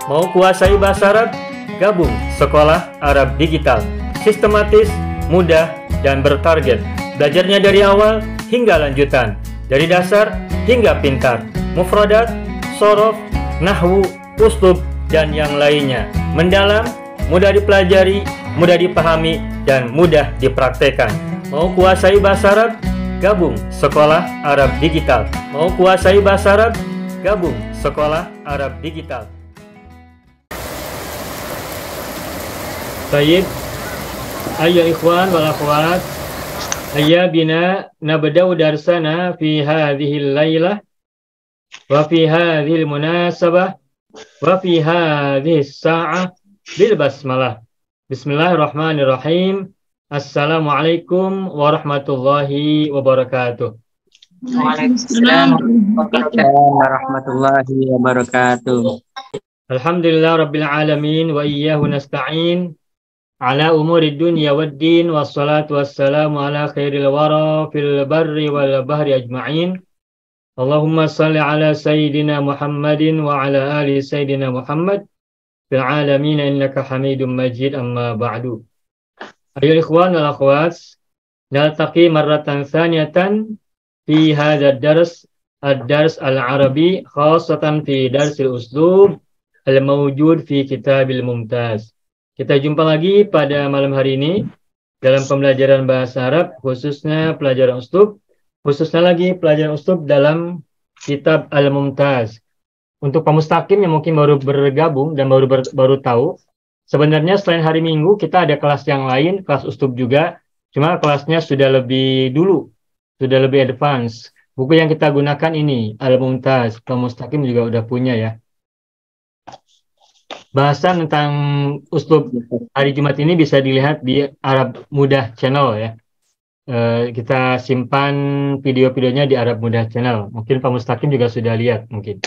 Mau kuasai bahasa Arab? Gabung Sekolah Arab Digital. Sistematis, mudah, dan bertarget. Belajarnya dari awal hingga lanjutan. Dari dasar hingga pintar. Mufradat, sorof, nahwu, uslub, dan yang lainnya. Mendalam, mudah dipelajari, mudah dipahami, dan mudah dipraktekkan. Mau kuasai bahasa Arab? Gabung Sekolah Arab Digital. Mau kuasai bahasa Arab? Gabung Sekolah Arab Digital. Baik, ayo ikhwan wal akhwat, hayya bina nabda'u darsana fi hadhihi al-lailah wa fi hadhihi al-munasabah wa fi hadhihi as-sa'ah bil basmalah. Bismillahirrahmanirrahim. Assalamualaikum warahmatullahi wabarakatuh. Waalaikumsalam warahmatullahi wabarakatuh. Alhamdulillah rabbil alamin wa iyyahu nasta'in ala umuri dunya waddin, wassalatu wassalamu ala khairil wara fil barri wal bahri ajma'in. Allahumma salli ala sayyidina Muhammadin wa ala ali sayyidina Muhammad fil alamin innaka hamidum majid, amma ba'du. Ayuhal ikhwan wal akhwat, naltaqi marratan thaniyatan fi hadha ad-dars al-arabi khassatan fi darsil uslub al-mawjud fi kitabil mumtaz. Kita jumpa lagi pada malam hari ini dalam pembelajaran bahasa Arab, khususnya pelajaran uslub, khususnya lagi pelajaran uslub dalam kitab Al-Mumtaz. Untuk Pak Mustaqim yang mungkin baru bergabung dan baru tahu, sebenarnya selain hari Minggu kita ada kelas yang lain, kelas uslub juga, cuma kelasnya sudah lebih dulu, sudah lebih advance. Buku yang kita gunakan ini Al-Mumtaz, Pak Mustaqim juga udah punya ya. Bahasan tentang uslub hari Jumat ini bisa dilihat di Arab Mudah Channel ya. Kita simpan video-videonya di Arab Mudah Channel. Mungkin Pak Mustaqim juga sudah lihat mungkin.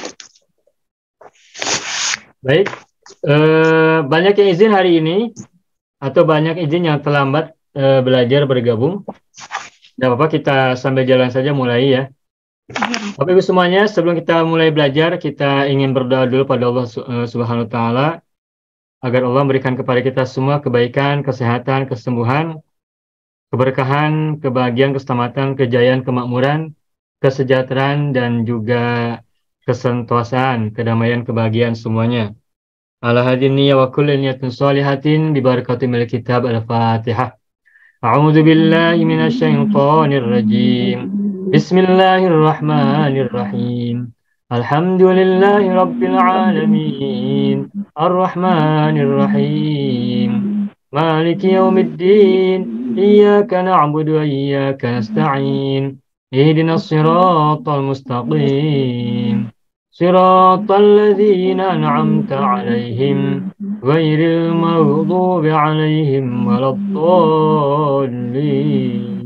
Baik, banyak yang izin hari ini atau banyak izin yang terlambat belajar bergabung. Tidak apa-apa, kita sambil jalan saja mulai ya. Bapak Ibu semuanya, sebelum kita mulai belajar, kita ingin berdoa dulu pada Allah Subhanahu wa Ta'ala agar Allah memberikan kepada kita semua kebaikan, kesehatan, kesembuhan, keberkahan, kebahagiaan, keselamatan, kejayaan, kemakmuran, kesejahteraan, dan juga kesentosaan, kedamaian, kebahagiaan semuanya. Ala hadin niyya wa kulli niyatin shalihatin bi barakatil kitab al-Fatihah. A'udzu billahi minasy syaithanir rajim. Bismillahirrahmanirrahim. Alhamdulillahi rabbil alamin. Ar-Rahmanir-Rahim. Maliki yaumiddin. Iyyaka na'budu wa iyyaka nasta'in. Ihdinas siratal mustaqim. Siratal ladzina an'amta 'alaihim ghairil maghdubi 'alaihim waladdallin.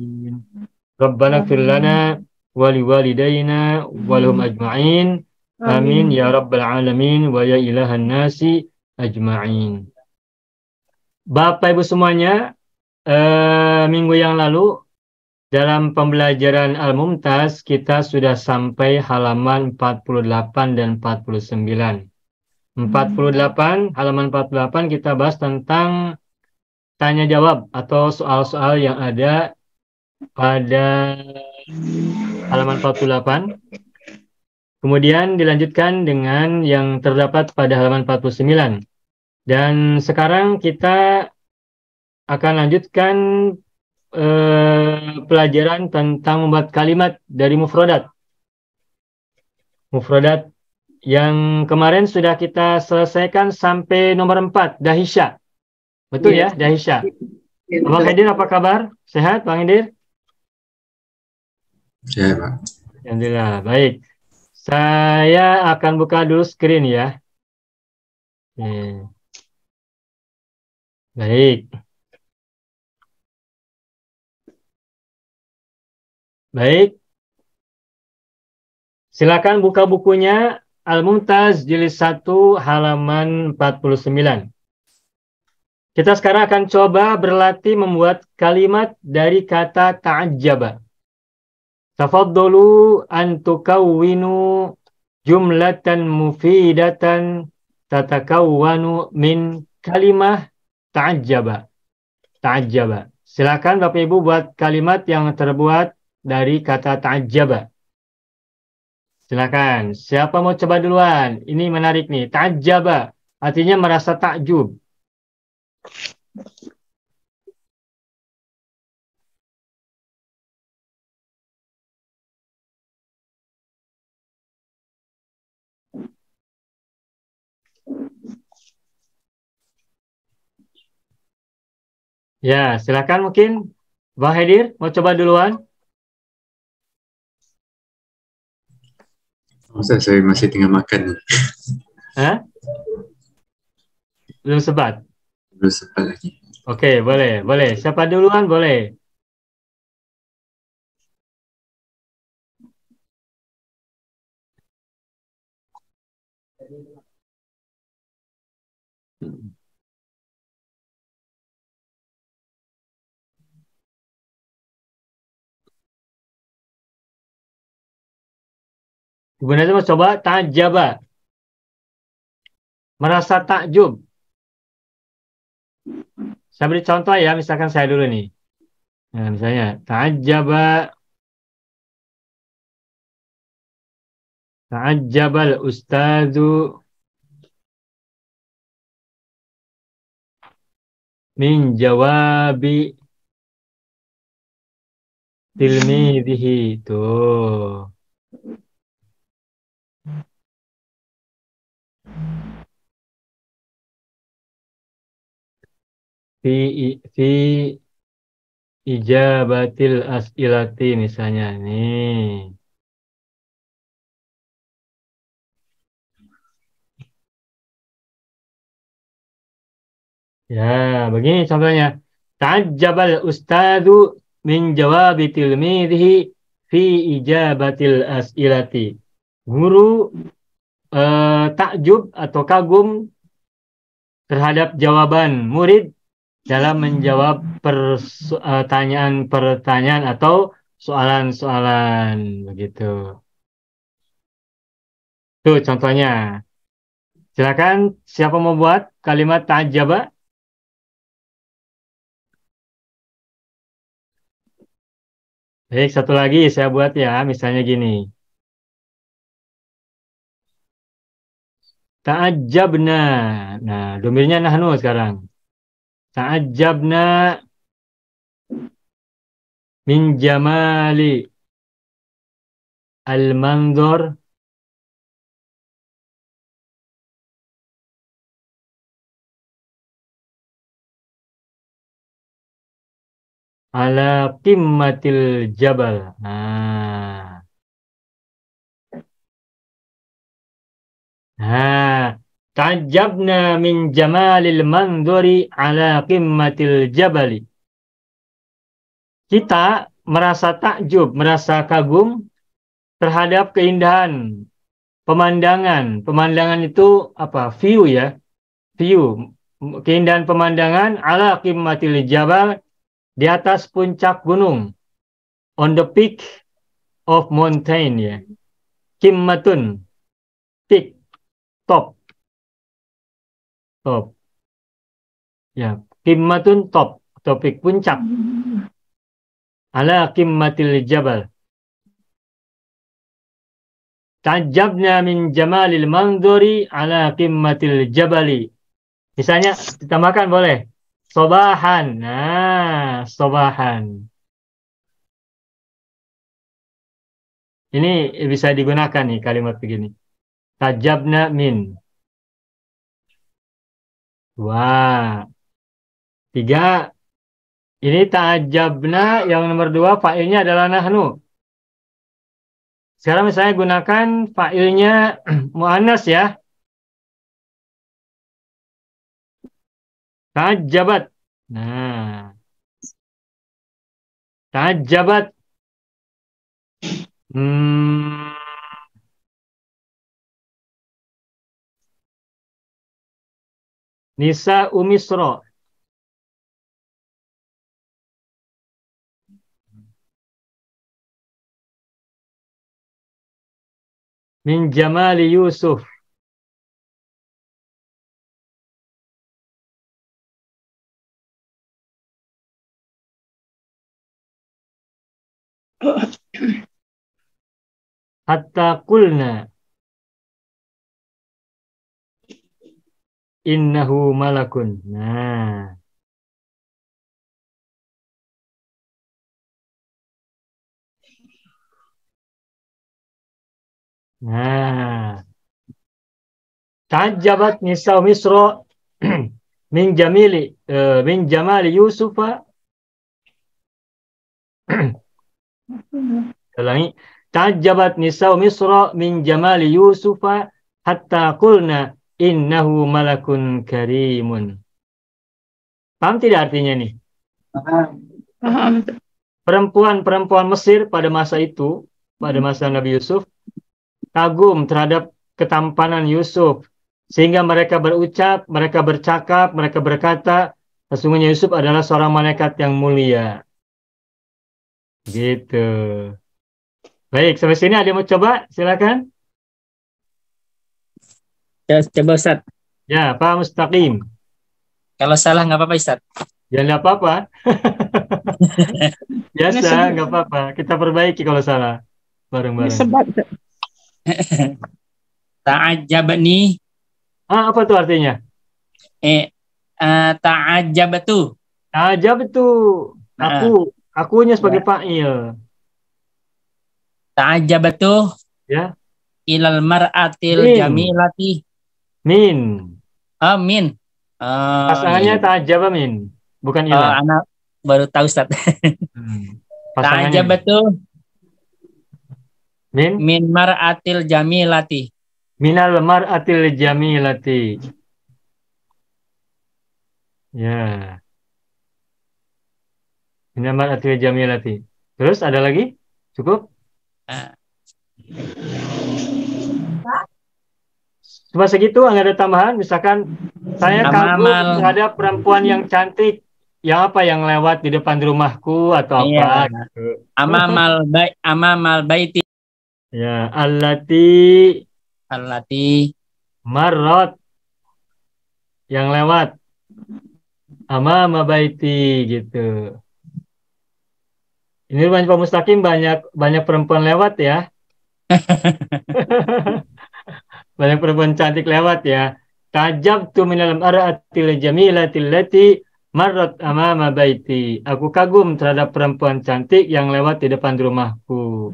Rabbana ighfir lana wa liwalidayna wa lahum ajma'in. Amin ya rabbal alamin wa ya ilahan nasi ajma'in. Bapak Ibu semuanya, minggu yang lalu dalam pembelajaran Al-Mumtaz kita sudah sampai halaman 48 dan 49. 48, halaman 48 kita bahas tentang tanya jawab atau soal-soal yang ada pada halaman 48. Kemudian dilanjutkan dengan yang terdapat pada halaman 49. Dan sekarang kita akan lanjutkan pelajaran tentang membuat kalimat dari mufradat. Mufradat yang kemarin sudah kita selesaikan sampai nomor 4, Dahisha. Betul ya, Dahisha. Bang Hidir apa kabar? Sehat Bang Hidir? Ya, Pak. Alhamdulillah, baik. Saya akan buka dulu screen ya. Oke. Baik. Baik. Silakan buka bukunya Al-Mumtaz jilid 1 halaman 49. Kita sekarang akan coba berlatih membuat kalimat dari kata ta'ajjaba. Tafaddalu an tukawwinu jumlatan mufidatan tatakawwanu min kalimah ta'ajjaba. Ta'ajjaba. Silakan Bapak Ibu buat kalimat yang terbuat dari kata ta'ajjaba. Silakan. Siapa mau coba duluan? Ini menarik nih. Ta'ajjaba. Artinya merasa takjub. Ya, silakan mungkin Bang Hedir mau coba duluan. Masa saya masih tengah makan. Hah? Belum sempat. Belum sempat lagi. Oke, boleh, boleh. Siapa duluan boleh. Sebenarnya mau coba ta'ajjaba. Merasa takjub. Saya beri contoh ya, misalkan saya dulu nih. Nah, misalnya ta'ajjabal ustazu min jawabi tilmidhihi. Tuh. Fi ijabatil as'ilati misalnya nih. Ya, begini contohnya. Ta'ajjabal ustadu min jawabi tilmidhi fi ijabatil as'ilati. Guru takjub atau kagum terhadap jawaban murid dalam menjawab pertanyaan-pertanyaan atau soalan-soalan begitu. Tuh contohnya. Silakan siapa mau buat kalimat ta'ajjaba? Baik, satu lagi saya buat ya, misalnya gini. Ta'ajjabna. Nah, domirnya nahnu sekarang. Ta'ajjabna min jamali al-manzor ala qimmatil jabal. Nah. Ta'ajjabna min jamalil manzori ala qimmatil jabali. Kita merasa takjub, merasa kagum terhadap keindahan pemandangan. Pemandangan itu apa? View ya. View. Keindahan pemandangan ala qimmatil jabal di atas puncak gunung. On the peak of mountain ya. Qimmatun. Peak. Top. Top. Ya. Qimmatun top. Topik puncak. Ala qimmatil jabal. Ta'ajjabna min jamalil manzuri ala qimmatil jabali. Misalnya ditambahkan boleh. Sobahan. Nah, sobahan. Ini bisa digunakan nih kalimat begini. Ta'ajjabna min. Dua. Tiga. Ini ta'ajjabna yang nomor dua fa'ilnya adalah nahnu. Sekarang misalnya gunakan fa'ilnya mu'annas ya. Ta'ajjabat. Nah. Ta'ajjabat. Hmm, Nisa Umisro. Min Jamali Yusuf. hatta qulna innahu malakun. Nah. Nah. Ta'ajjabat nisa'u Misra min jamali Yusufa. Ulangi. Ta'ajjabat nisa'u Misra min jamali Yusufa hatta qulna innahu malakun karimun. Paham tidak artinya nih? Paham. Perempuan-perempuan Mesir pada masa itu, pada masa Nabi Yusuf, kagum terhadap ketampanan Yusuf. Sehingga mereka berucap, mereka bercakap, mereka berkata, sesungguhnya Yusuf adalah seorang malaikat yang mulia. Gitu. Baik, sampai sini ada yang mau coba? Silakan. Coba Ustaz. Ya, Pak Mustaqim. Kalau salah nggak apa-apa Ustaz. Ya, nggak apa-apa. Biasa, nggak apa-apa. Kita perbaiki kalau salah. Bareng-bareng. Sebab Ta'ajjabani. Apa tuh artinya? Ta'ajjabatu. Ajab itu. Akunya sebagai fa'il. Ta'ajjabatu. Ya. Ilal mar'atil jamilati. Min. Min. Pasangannya ta'ajjaba min. Bukan ilah. Anak baru tahu Ustaz. Ta'ajjabatu. Min mar'atil jamilati. Minal mar'atil jamilati. Ya. Minal mar'atil jamilati. Terus ada lagi? Cukup? Cuma segitu, nggak ada tambahan. Misalkan saya kagum terhadap perempuan yang cantik. Yang apa yang lewat di depan rumahku atau apa? Gitu. Amamal baiti. Ya, allati marrot yang lewat amama baiti gitu. Ini rumah Pak Mustaqim banyak perempuan lewat ya. Banyak perempuan cantik lewat ya. Tajabtu minal mar'atil jamilatil lati marrat amama baiti. Aku kagum terhadap perempuan cantik yang lewat di depan rumahku.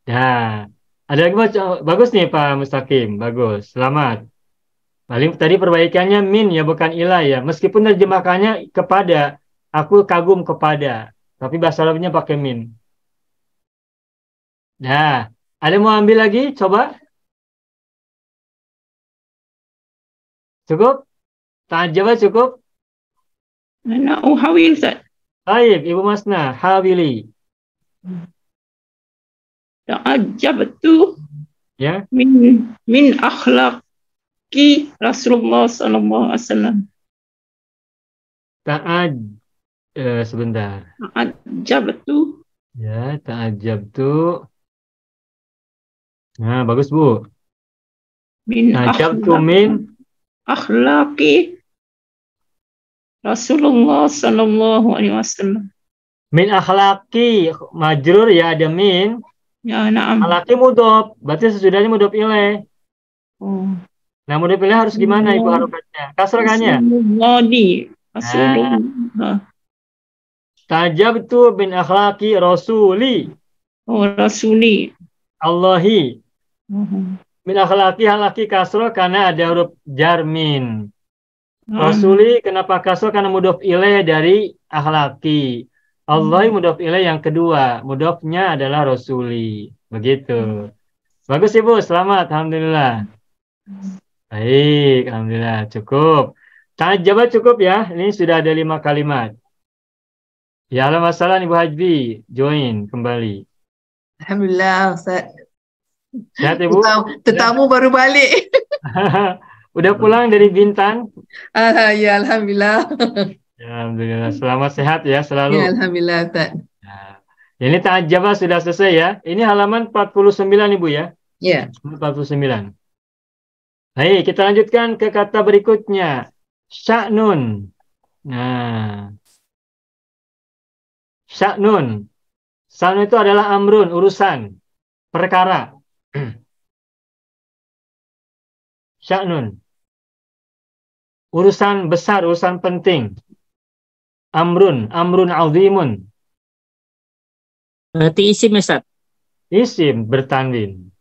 Ya. Ada lagi bagus nih Pak Mustaqim. Bagus. Selamat. Paling tadi perbaikannya min ya bukan ilah ya. Meskipun terjemahkannya kepada, aku kagum kepada. Tapi bahasa Arabnya pakai min. Nah, ada mau ambil lagi? Coba. Cukup? Ta'ajjaba cukup? Ana uhawil Ustaz. Baik, Ibu Masna, hawili. Ta'ajjabtu Ya. Min akhlaqi Rasulullah sallallahu alaihi wasallam. Sebentar. Ta'ajjabtu. Ya, ta'ajjabtu. Nah, bagus Bu. Ta'ajjabtu min akhlaqi Rasulullah sallallahu alaihi wasallam. Min akhlaqi majrur ya ada min. Ya, na'am. Akhlaqi mudhof, berarti sesudahnya mudhof ilaih. Oh. Nah, mudhof ilaih harus gimana Ibu harokatnya? Kasrahkannya. Rasulullah. Ta'ajjabtu min akhlaqi rasuli. Oh, rasuli. Allahi. Min akhlaki kasroh karena ada huruf jar min. Rasuli kenapa kasroh? Karena mudhof ilaih dari akhlaki. Allahi mudhof ilaih yang kedua. Mudhofnya adalah rasuli. Begitu. Bagus Ibu, selamat. Alhamdulillah. Baik, alhamdulillah. Cukup. Ta'ajjaba cukup ya. Ini sudah ada 5 kalimat. Ya, ada masalah Ibu Hajbi. Join kembali. Alhamdulillah Ustaz. Sehat Ibu? Tetamu baru balik. Udah pulang dari Bintan? Ya, Alhamdulillah. Ya, Alhamdulillah. Selamat sehat ya selalu. Ya, Alhamdulillah Ustaz. Nah, ini ta'ajjaba sudah selesai ya. Ini halaman 49 Ibu ya. Ya. 49. Baik, kita lanjutkan ke kata berikutnya. Sya'nun. Nah. Sya'nun. Sya'nun itu adalah amrun, urusan, perkara. Sya'nun. Urusan besar, urusan penting. Amrun, amrun azimun. Berarti isim ya, Ustaz? Isim bertanwin.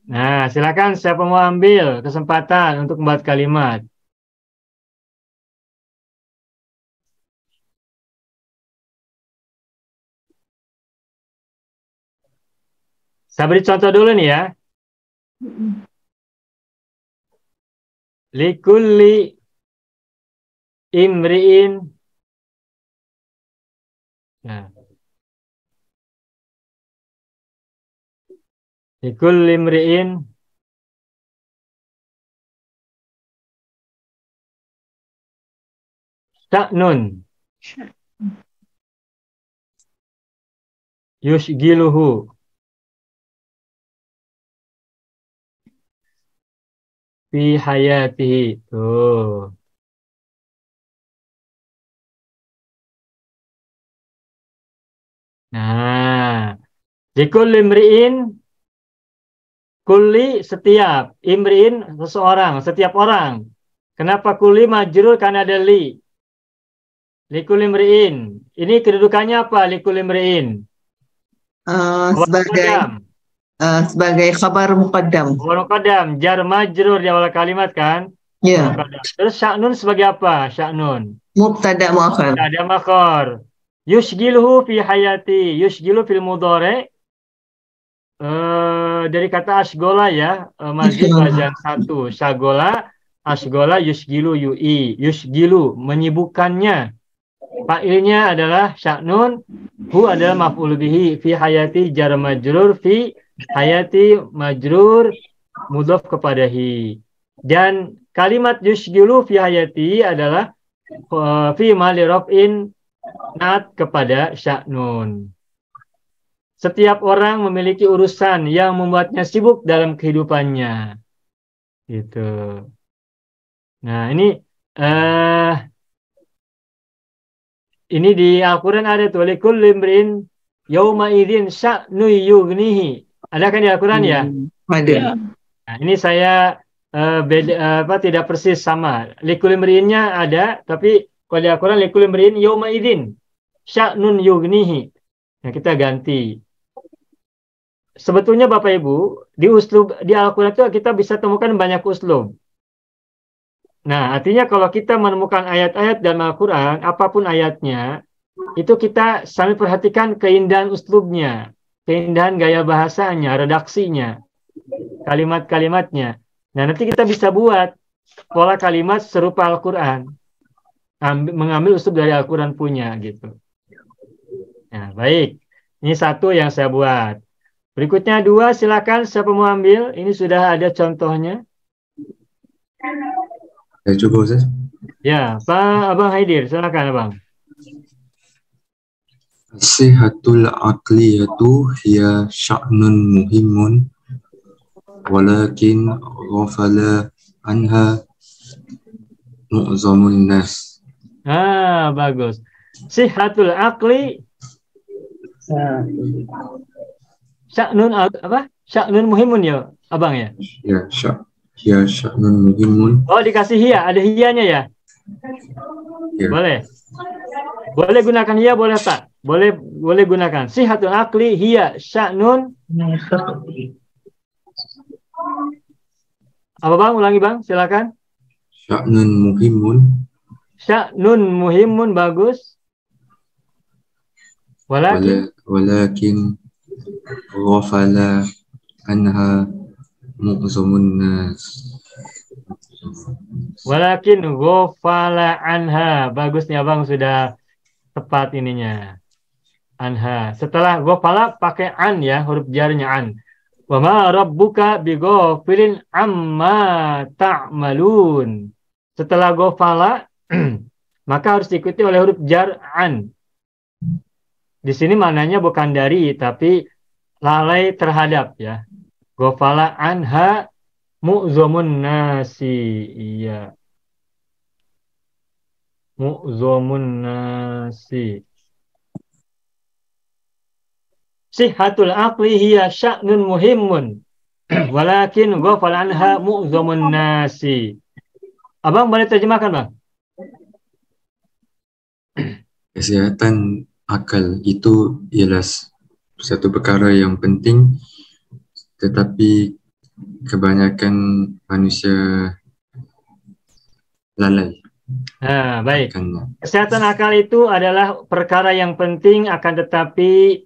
Nah, silakan siapa mau ambil kesempatan untuk membuat kalimat. Saya beri contoh dulu nih ya. Likulli imri'in. Nah, likulli imri'in sya'nun yushgiluhu fi hayatihi. Tuh. Nah, likulli imri'in, kulli setiap, imri'in seseorang, setiap orang. Kenapa kulli majrur? Karena ada li. Likulli imri'in. Ini kedudukannya apa? Likulli imri'in. Sebagai sebagai khabar muqaddam. Muqaddam, jar majrur di awal kalimat kan? Ya, Muqaddam. Terus sya'nun sebagai apa? Sya'nun. mubtada muakhar. Ada makhor. Yushgiluhu fi hayati. Yushgilu fil mudhari. Dari kata asgola ya. Mazid pelajaran 1. Syagola, asgola, yushgilu, yu'i. Yushgilu, menyibukkannya. Fa'ilnya adalah sya'nun. Hu adalah maf'ul bihi. Fi hayati jar majrur. Fi hayati majrur. Mudhaf kepada hi. Dan kalimat yushgilu fi hayati adalah fi mali raf'in nat kepada sya'nun. Setiap orang memiliki urusan yang membuatnya sibuk dalam kehidupannya. Gitu. Nah, ini di Al-Qur'an ada tuh likulli imrin yauma idzin sya'nu yughnihi. Ada kan di Al-Qur'an ya? Ada. Ya. Nah, ini saya tidak persis sama. Likulli imrinnya ada, tapi kalau di Al-Qur'an likulli imrin yauma idzin sya'nun yughnihi. Nah, kita ganti. Sebetulnya Bapak Ibu, di Al-Qur'an itu kita bisa temukan banyak uslub. Nah, artinya kalau kita menemukan ayat-ayat dalam Al-Qur'an, apapun ayatnya, itu kita sambil perhatikan keindahan uslubnya, keindahan gaya bahasanya, redaksinya, kalimat-kalimatnya. Nah, nanti kita bisa buat pola kalimat serupa Al-Qur'an, mengambil uslub dari Al-Qur'an punya gitu. Nah, baik. Ini satu yang saya buat. Berikutnya 2, silakan siapa mau ambil? Ini sudah ada contohnya. Saya coba Ustaz. Ya, Pak Abang Haidir, silakan Abang. Sihatul aqliyatu hiya sya'nun muhimun walakin ghafala anha mu'zamun nas. Bagus. Sihatul aqli sya'nun apa? Sya'nun muhimun ya, Abang ya? Ya sya'nun muhimun. Oh, dikasih hiya, ada hiyanya ya? Ya. Boleh. Boleh gunakan hiya, boleh tak? Boleh gunakan. Sihatul aqli hiya sya'nun. Apa Bang? Ulangi Bang, silakan. Sya'nun muhimun. Sya'nun muhimun, bagus. Walakin ghafala anha mu'zamun nas. Walakin ghafala anha. Bagus nih Abang, sudah tepat ininya. Anha. Setelah ghafala pakai an ya, huruf jarnya an. Wa ma rabbuka bighafilin amma ta'malun. Setelah ghafala maka harus diikuti oleh huruf jar an. Di sini maknanya bukan dari, tapi lalai terhadap ya. Ghafala anha mu'zamun nasi. Iya. Mu'zamun nasi. sihhatul aqli hiya sya'nun muhimmun walakin ghafala anha mu'zamun nasi. Abang boleh terjemahkan, Bang? Kesihatan akal itu ialah satu perkara yang penting, tetapi kebanyakan manusia lalai Baik. akannya. Kesehatan akal itu adalah perkara yang penting, akan tetapi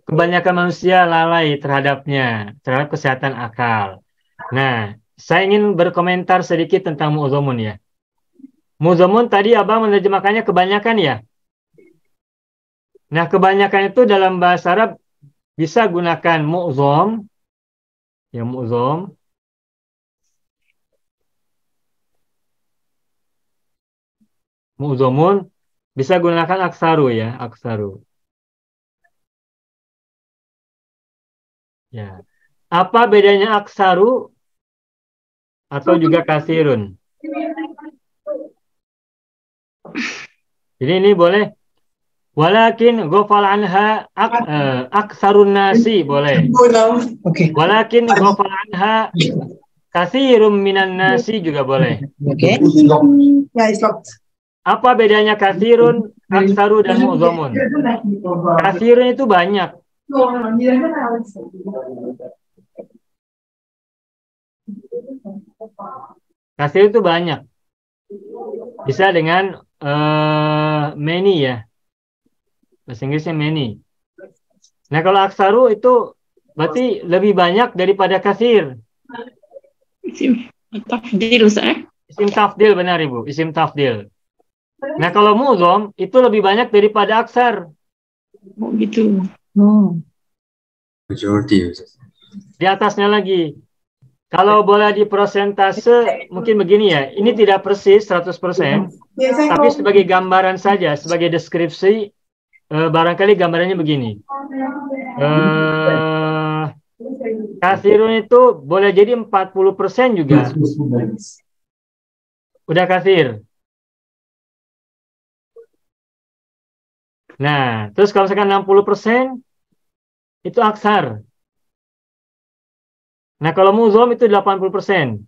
kebanyakan manusia lalai terhadapnya, terhadap kesehatan akal. Nah, saya ingin berkomentar sedikit tentang mu'zamun ya. Mu'zamun tadi Abang menerjemahkannya kebanyakan ya. Nah, kebanyakan itu dalam bahasa Arab bisa gunakan mu'zam. Ya, mu'zam. Mu'zamun bisa gunakan aksaru ya, aksaru. Ya. Apa bedanya aksaru atau juga kasirun? Jadi ini boleh. Walakin ghafal anha aksarun nasi boleh. Okay. Walakin ghafal anha katsirum minan nasi juga boleh. Okay. Apa bedanya katsirun, aksaru dan mu'zamun? Katsirun itu banyak. Katsir itu banyak. Bisa dengan many ya. Bahasa Inggrisnya many. Nah, kalau aksaru itu berarti lebih banyak daripada katsir. Isim tafdil, Ustaz. Isim tafdil, benar Ibu, isim tafdil. Nah, kalau mu'zam itu lebih banyak daripada aksar. Oh, gitu. Majority. Di atasnya lagi. Kalau boleh di persentase mungkin begini ya. Ini tidak persis 100%, tapi sebagai gambaran saja, sebagai deskripsi, barangkali gambarannya begini. Kasirun itu boleh jadi 40% juga. Udah kasir. Nah, terus kalau misalkan 60% itu aksar. Nah, kalau mu'zam itu 80%.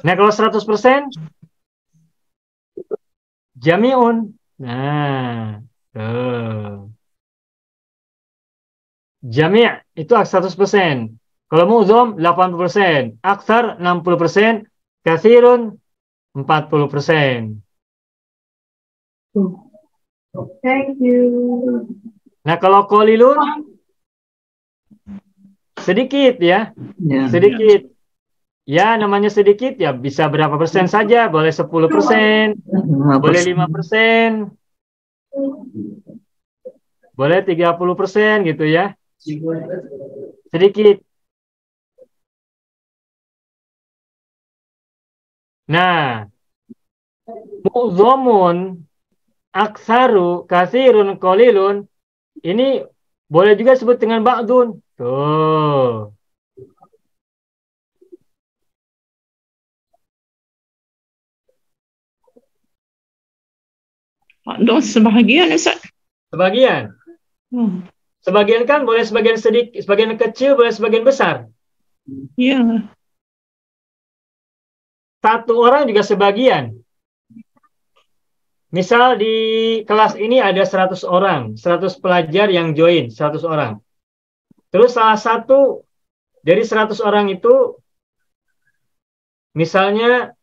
Nah, kalau 100% jami'un. Nah, jami' itu 100%. Kalau mu'zam 80%, aksar 60%, katsirun 40%. Thank you. Nah, kalau qalilun sedikit ya. Ya. Sedikit. Ya, namanya sedikit ya bisa berapa persen saja, boleh 10%, boleh 5%, boleh 30% gitu ya. Sedikit. Nah, mu'zamun, aksaru, katsirun, qalilun ini boleh juga disebut dengan ba'dun. Tuh. Ada sebahagian, Ustaz. Sebagian. Sebagian kan boleh sebagian sedikit, sebagian kecil, boleh sebagian besar. Ya. Satu orang juga sebagian. Misal di kelas ini ada 100 orang, 100 pelajar yang join, 100 orang. Terus salah satu dari 100 orang itu misalnya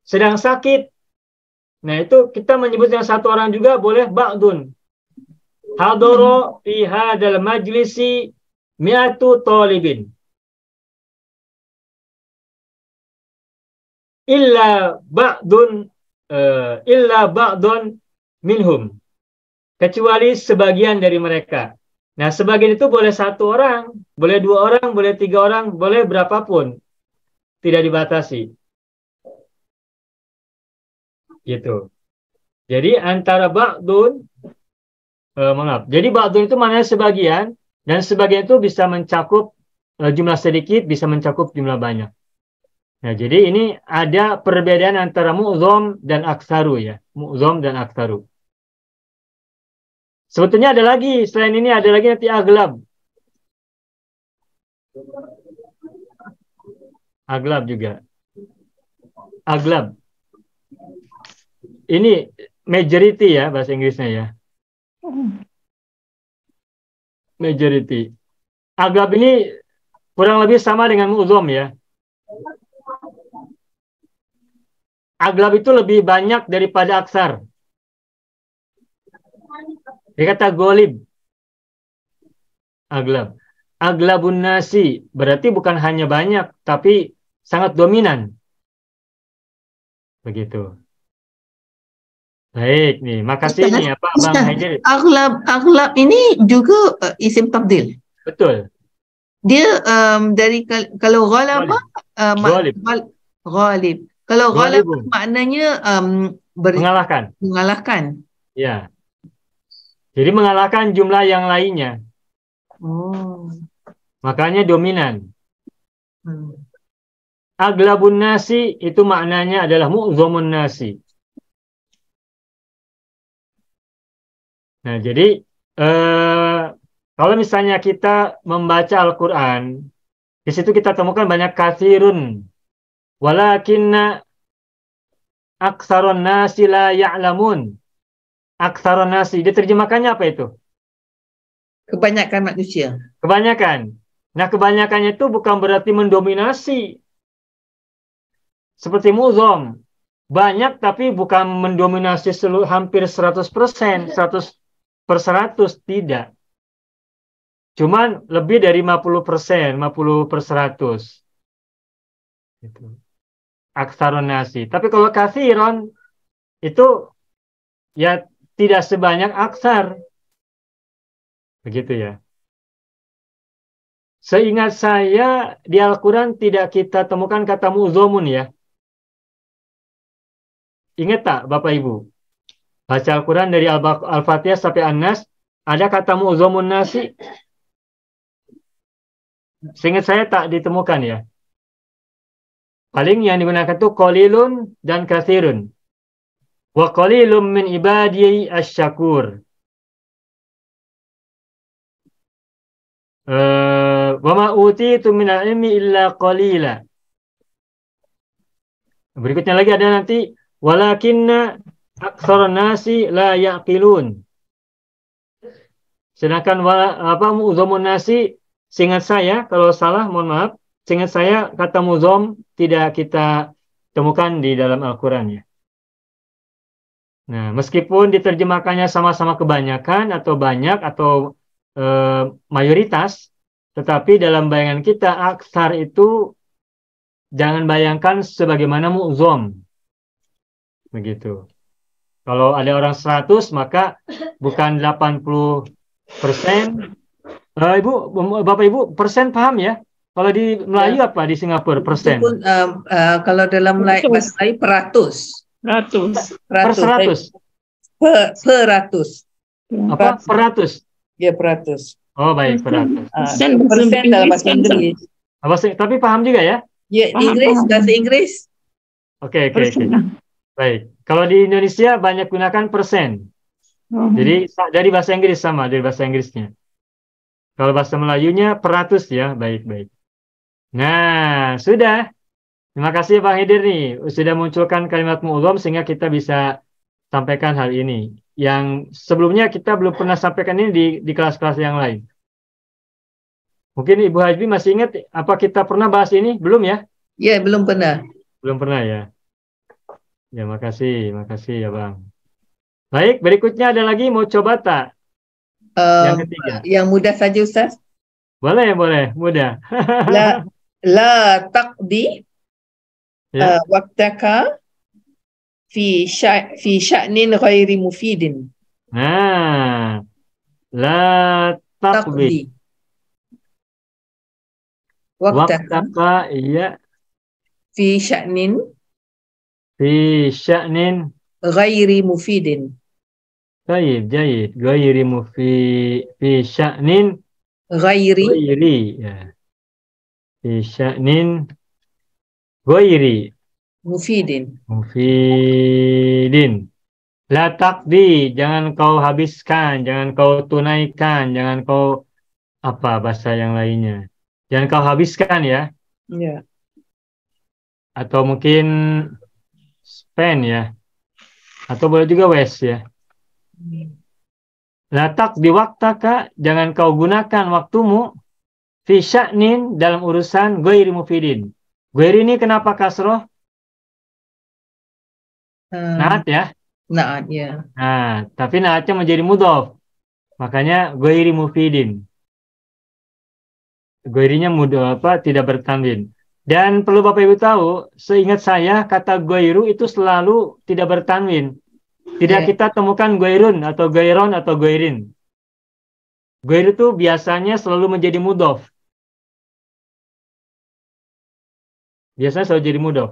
sedang sakit. Nah, itu kita menyebut yang satu orang juga boleh ba'dun. Hadoro fi hadal majlisi mi'atu talibin. Illa ba'dun minhum. Kecuali sebagian dari mereka. Nah, sebagian itu boleh satu orang, boleh dua orang, boleh tiga orang, boleh berapapun. Tidak dibatasi. Gitu. Jadi antara ba'dun, jadi ba'dun itu maknanya sebagian, dan sebagian itu bisa mencakup jumlah sedikit, bisa mencakup jumlah banyak. Nah, jadi ini ada perbedaan antara mu'zam dan aksaru ya. Mu'zam dan aksaru. Sebetulnya ada lagi, selain ini ada lagi nanti aglab. Aglab juga. Aglab. Ini majority ya bahasa Inggrisnya ya. Majority. Aglab ini kurang lebih sama dengan mu'zom ya. Aglab itu lebih banyak daripada aksar. Dia kata golib. Aglab. Aglabun nasi berarti bukan hanya banyak, tapi sangat dominan. Begitu. Baik nih, makasih nih apa Bang Ustaz, Haidir. Aghlab ini juga isim tafdil. Betul. Dia dari kalau ghalaba Ghalib. ghalib. Kalau ghalaba Ghalibun. maknanya Mengalahkan. mengalahkan. Ya. Jadi mengalahkan jumlah yang lainnya. Oh. Makanya dominan. Hmm. Aglabun nasi itu maknanya adalah mu'zamun nasi. Nah, jadi kalau misalnya kita membaca Al-Quran, di situ kita temukan banyak katsirun. Walakinna aktsarun nasi la ya'lamun. Aktsarun nasi, diterjemahkannya apa itu? Kebanyakan manusia. Kebanyakan. Nah, kebanyakannya itu bukan berarti mendominasi. Seperti mu'zam. Banyak tapi bukan mendominasi hampir 100%, 100/100, tidak. Cuman lebih dari 50%, 50/100. Gitu. Aksarun nasi. Tapi kalau kathiron itu ya tidak sebanyak aksar. Begitu ya. Seingat saya di Al-Quran tidak kita temukan kata mu'zomun ya. Ingat tak Bapak Ibu? Baca Al-Quran dari Al-Fatihah sampai An-Nas, ada kata mu'zomun nasi? Seingat saya tak ditemukan ya. Paling yang digunakan itu qalilun dan katsirun. Wa qalilun min ibadi asy-syakur. Wa ma utitu min ilmi illa qalila. Berikutnya lagi ada nanti walakinna aktsarun nasi la yaqilun. Sedangkan mu'zamun nasi, seingat saya kalau salah mohon maaf, seingat saya kata mu'zam tidak kita temukan di dalam Al-Qur'an ya. Nah, meskipun diterjemahkannya sama-sama kebanyakan atau banyak atau mayoritas, tetapi dalam bayangan kita aksar itu jangan bayangkan sebagaimana mu'zam. Begitu. Kalau ada orang 100 maka bukan 80%. Ibu, Bapak Ibu, persen paham ya? Kalau di Melayu apa di Singapura persen? Itu pun kalau dalam bahasa Melayu peratus. Per 100. Peratus. Apa? Peratus. Ya, peratus. Oh baik, peratus. Persen dalam bahasa Inggris. Tapi paham juga ya? Ya, Inggris, bahasa Inggris. Oke. Baik. Kalau di Indonesia banyak gunakan persen. Jadi dari bahasa Inggris sama, dari bahasa Inggrisnya. Kalau bahasa Melayunya peratus ya, baik. Nah, sudah. Terima kasih Pak Hidir nih, sudah munculkan kalimat mu'zam sehingga kita bisa sampaikan hal ini. Yang sebelumnya kita belum pernah sampaikan ini di kelas-kelas yang lain. Mungkin Ibu Hajbi masih ingat apa kita pernah bahas ini? Belum ya? Ya, belum pernah. Belum pernah ya. Ya, makasih ya Bang. Baik, berikutnya ada lagi mau coba tak? Yang ketiga. Yang mudah saja Ustaz. Boleh, mudah. La taqdi Ya. waqtaka fi sya'nin ghairi mufidin. Nah, la taqdi. Waqtaka iya fi sya'nin ghairi mufidin. Baik, jayid. Ghairi fi sya'nin ghairi ya. Fi sya'nin ghairi mufidin. La taqdi, jangan kau habiskan, jangan kau tunaikan, jangan kau apa bahasa yang lainnya. Jangan kau habiskan ya, Ya. atau mungkin spend ya, atau boleh juga waste ya. La taqdi waktaka, jangan kau gunakan waktumu fi sya'nin dalam urusan ghairi mufidin. Ghairi ini kenapa kasroh? Naat ya. Naat ya. Nah, tapi naatnya menjadi mudhof. Makanya ghairi mufidin. Ghairinya mudhof apa? Tidak bertanwin. Dan perlu Bapak Ibu tahu, seingat saya kata ghairu itu selalu tidak bertanwin. Tidak Ya. kita temukan ghairun atau ghairon atau ghairin. Ghair itu biasanya selalu menjadi mudhof. Biasanya selalu jadi mudhof.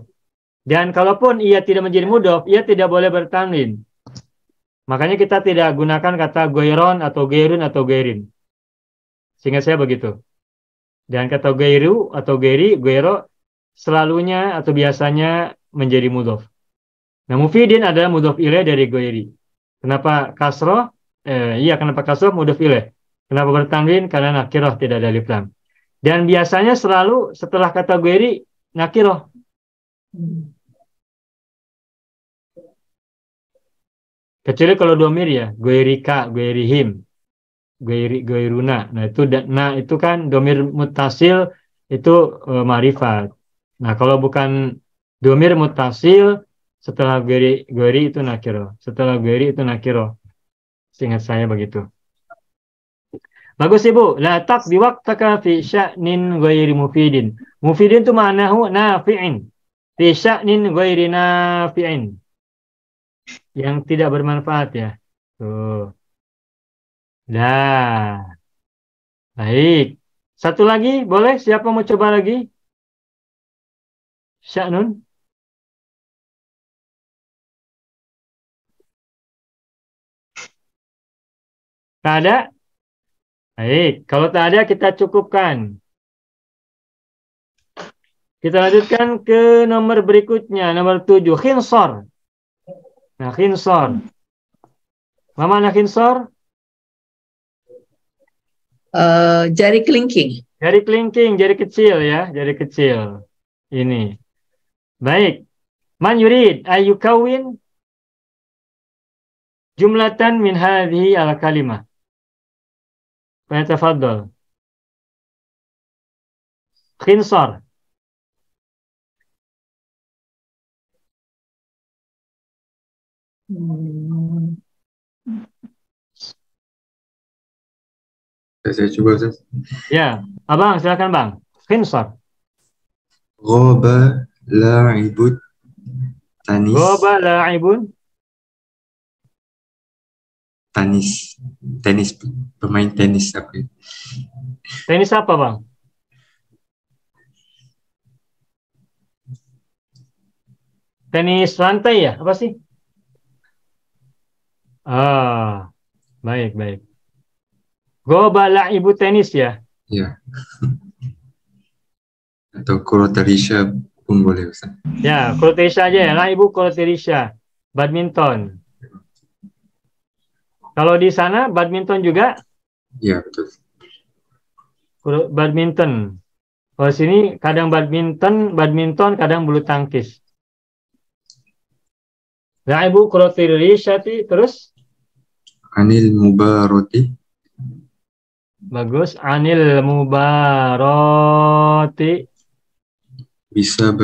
Dan kalaupun ia tidak menjadi mudhof, ia tidak boleh bertanwin. Makanya kita tidak gunakan kata ghairon atau ghairun atau ghairin. Seingat saya begitu. Dan kata ghairu atau ghairi, ghairo selalunya atau biasanya menjadi mudhof. Nah, mufidin adalah mudhof ilaih dari ghairi. Kenapa kasroh? Kenapa kasroh mudhof ilaih? Kenapa bertanwin? Karena nakirah tidak ada alif lam. Dan biasanya selalu setelah kata ghairi nakirah. Kecuali kalau domir ya, ghairika, ghairihim, ghairuna. Nah, itu kan domir mutasil itu ma'rifat. Nah, kalau bukan domir mutasil setelah ghairi itu nakiro. Setelah ghairi itu nakiro. Seingat saya begitu. Bagus Ibu. La taqdi waqtaka fi sya'nin ghairi mufidin. Mufidin itu ma'nahu nafi'in. Fi sya'nin ghairi nafi'in. Yang tidak bermanfaat ya. Tuh. Nah. Baik. Satu lagi, boleh? Siapa mau coba lagi? Sya'nun? Tak ada? Baik. Kalau tak ada, kita cukupkan. Kita lanjutkan ke nomor berikutnya. Nomor 7. Khinsor. Nah, khinsor. Apa makna khinsor? Jari kelingking. Jari kelingking, jari kecil ya. Jari kecil. Ini. Baik. Man yurid ayyukawin jumlatan min hadhihi al-kalimah. Falyatafaddal. Khinsor. Saya coba Ustaz. Ya. Abang, silakan Bang. Khinsor. Ghaba la'ibut tanis. Goba la'ibun. Tenis, pemain tenis apa itu? Tenis apa Bang? Tenis lantai ya? Apa sih? Ah, baik, baik. Goba la'ibu tenis ya? Ya. Atau Kroasia pun boleh Ustaz. Ya, Kroasia aja ya. La'ibu Kroasia. Badminton. Kalau di sana badminton juga? Ya, betul. Badminton. Kalau sini kadang badminton, kadang bulu tangkis. La'ibu Kroasia terus? Anil Mubaroti. Bagus. Anil Mubaroti. Bisa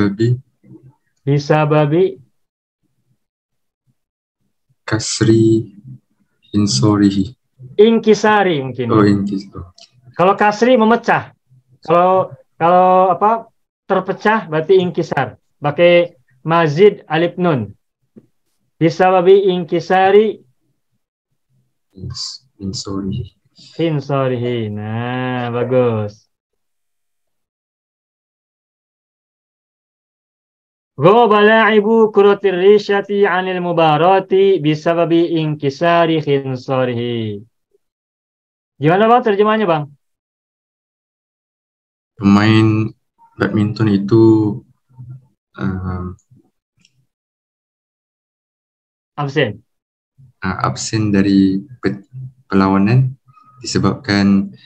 babi. Kasri insorihi. Inkisari mungkin. Oh, inkisari. Kalau kasri memecah. Kalau apa terpecah berarti inkisar. Pakai mazid alif nun. Bisa babi inkisari insorihi. Nah, bagus. Ghaba la'ibu kuratir risyati 'anil mubarati bisababi inkisari khinsarihi. Gimana Bang terjemahnya Bang? Pemain badminton itu Absen. absen dari perlawanan disebabkan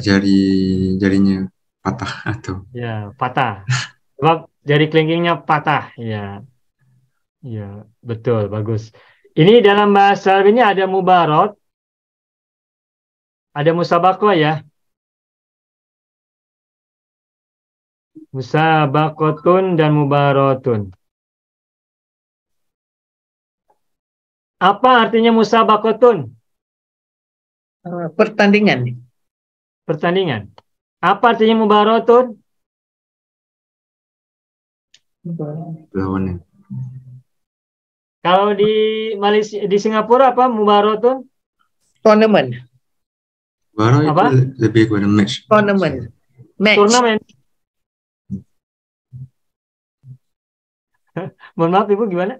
jarinya patah atau Ya, patah. Sebab jari kelingkingnya patah. Ya, ya, betul, bagus. Ini dalam bahasa Arab ini ada mubarat, ada musabaqah ya. Musabaqatun dan mubaratun. Apa artinya musabaqatun? Pertandingan. Pertandingan. Apa artinya mubaratun? perlawanan. Kalau di Malaysia, di Singapura apa mubaratun? Tournament. Baru itu Apa? lebih kepada match. Tournament. Match. Turnamen. Mohon maaf Ibu, gimana?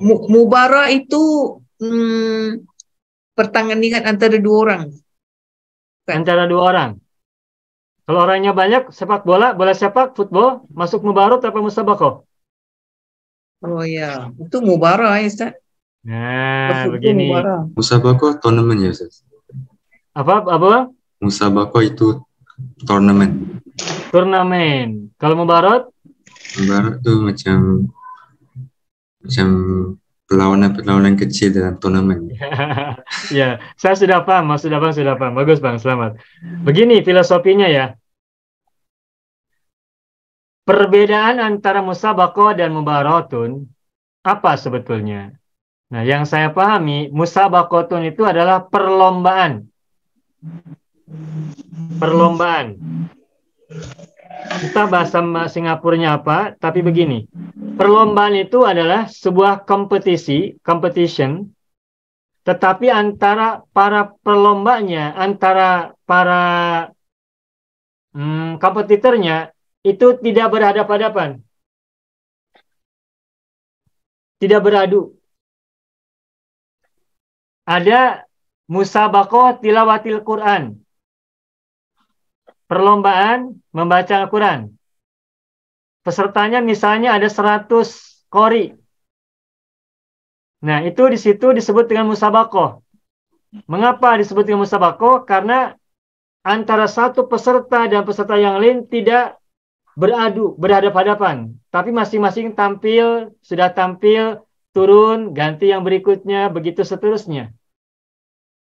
Mubarak itu pertandingan antara dua orang. Kan? Antara dua orang. Kalau orangnya banyak, sepak bola, bola sepak, football, masuk mubarat apa musabaqah? Oh ya, itu mubarak ya Ustaz. Nah, Itu begini. mubarak. Musabaqah tournament ya Ustaz. Apa? Musabaqah itu tournament. Turnamen. Kalau mubarat? Barat tuh macam perlawanan kecil dalam turnamen. Ya, saya sudah paham, Mas. Sudah paham. Bagus, Bang. Selamat. Begini filosofinya ya. Perbedaan antara musabaqah dan mubaratun apa sebetulnya? Nah, yang saya pahami, musabaqatun itu adalah perlombaan. Perlombaan. Entah bahasa Singapurnya apa, tapi begini. Perlombaan itu adalah sebuah competition, tetapi antara para perlombanya, antara para kompetitornya, itu tidak berhadapan-hadapan. Tidak beradu. Ada musabaqah tilawatil Quran. Perlombaan membaca Al-Quran. Pesertanya misalnya ada 100 qori. Nah, itu di situ disebut dengan musabaqah. Mengapa disebut dengan musabaqah? Karena antara satu peserta dan peserta yang lain tidak beradu, berhadapan-hadapan. Tapi masing-masing sudah tampil, turun, ganti yang berikutnya, begitu seterusnya.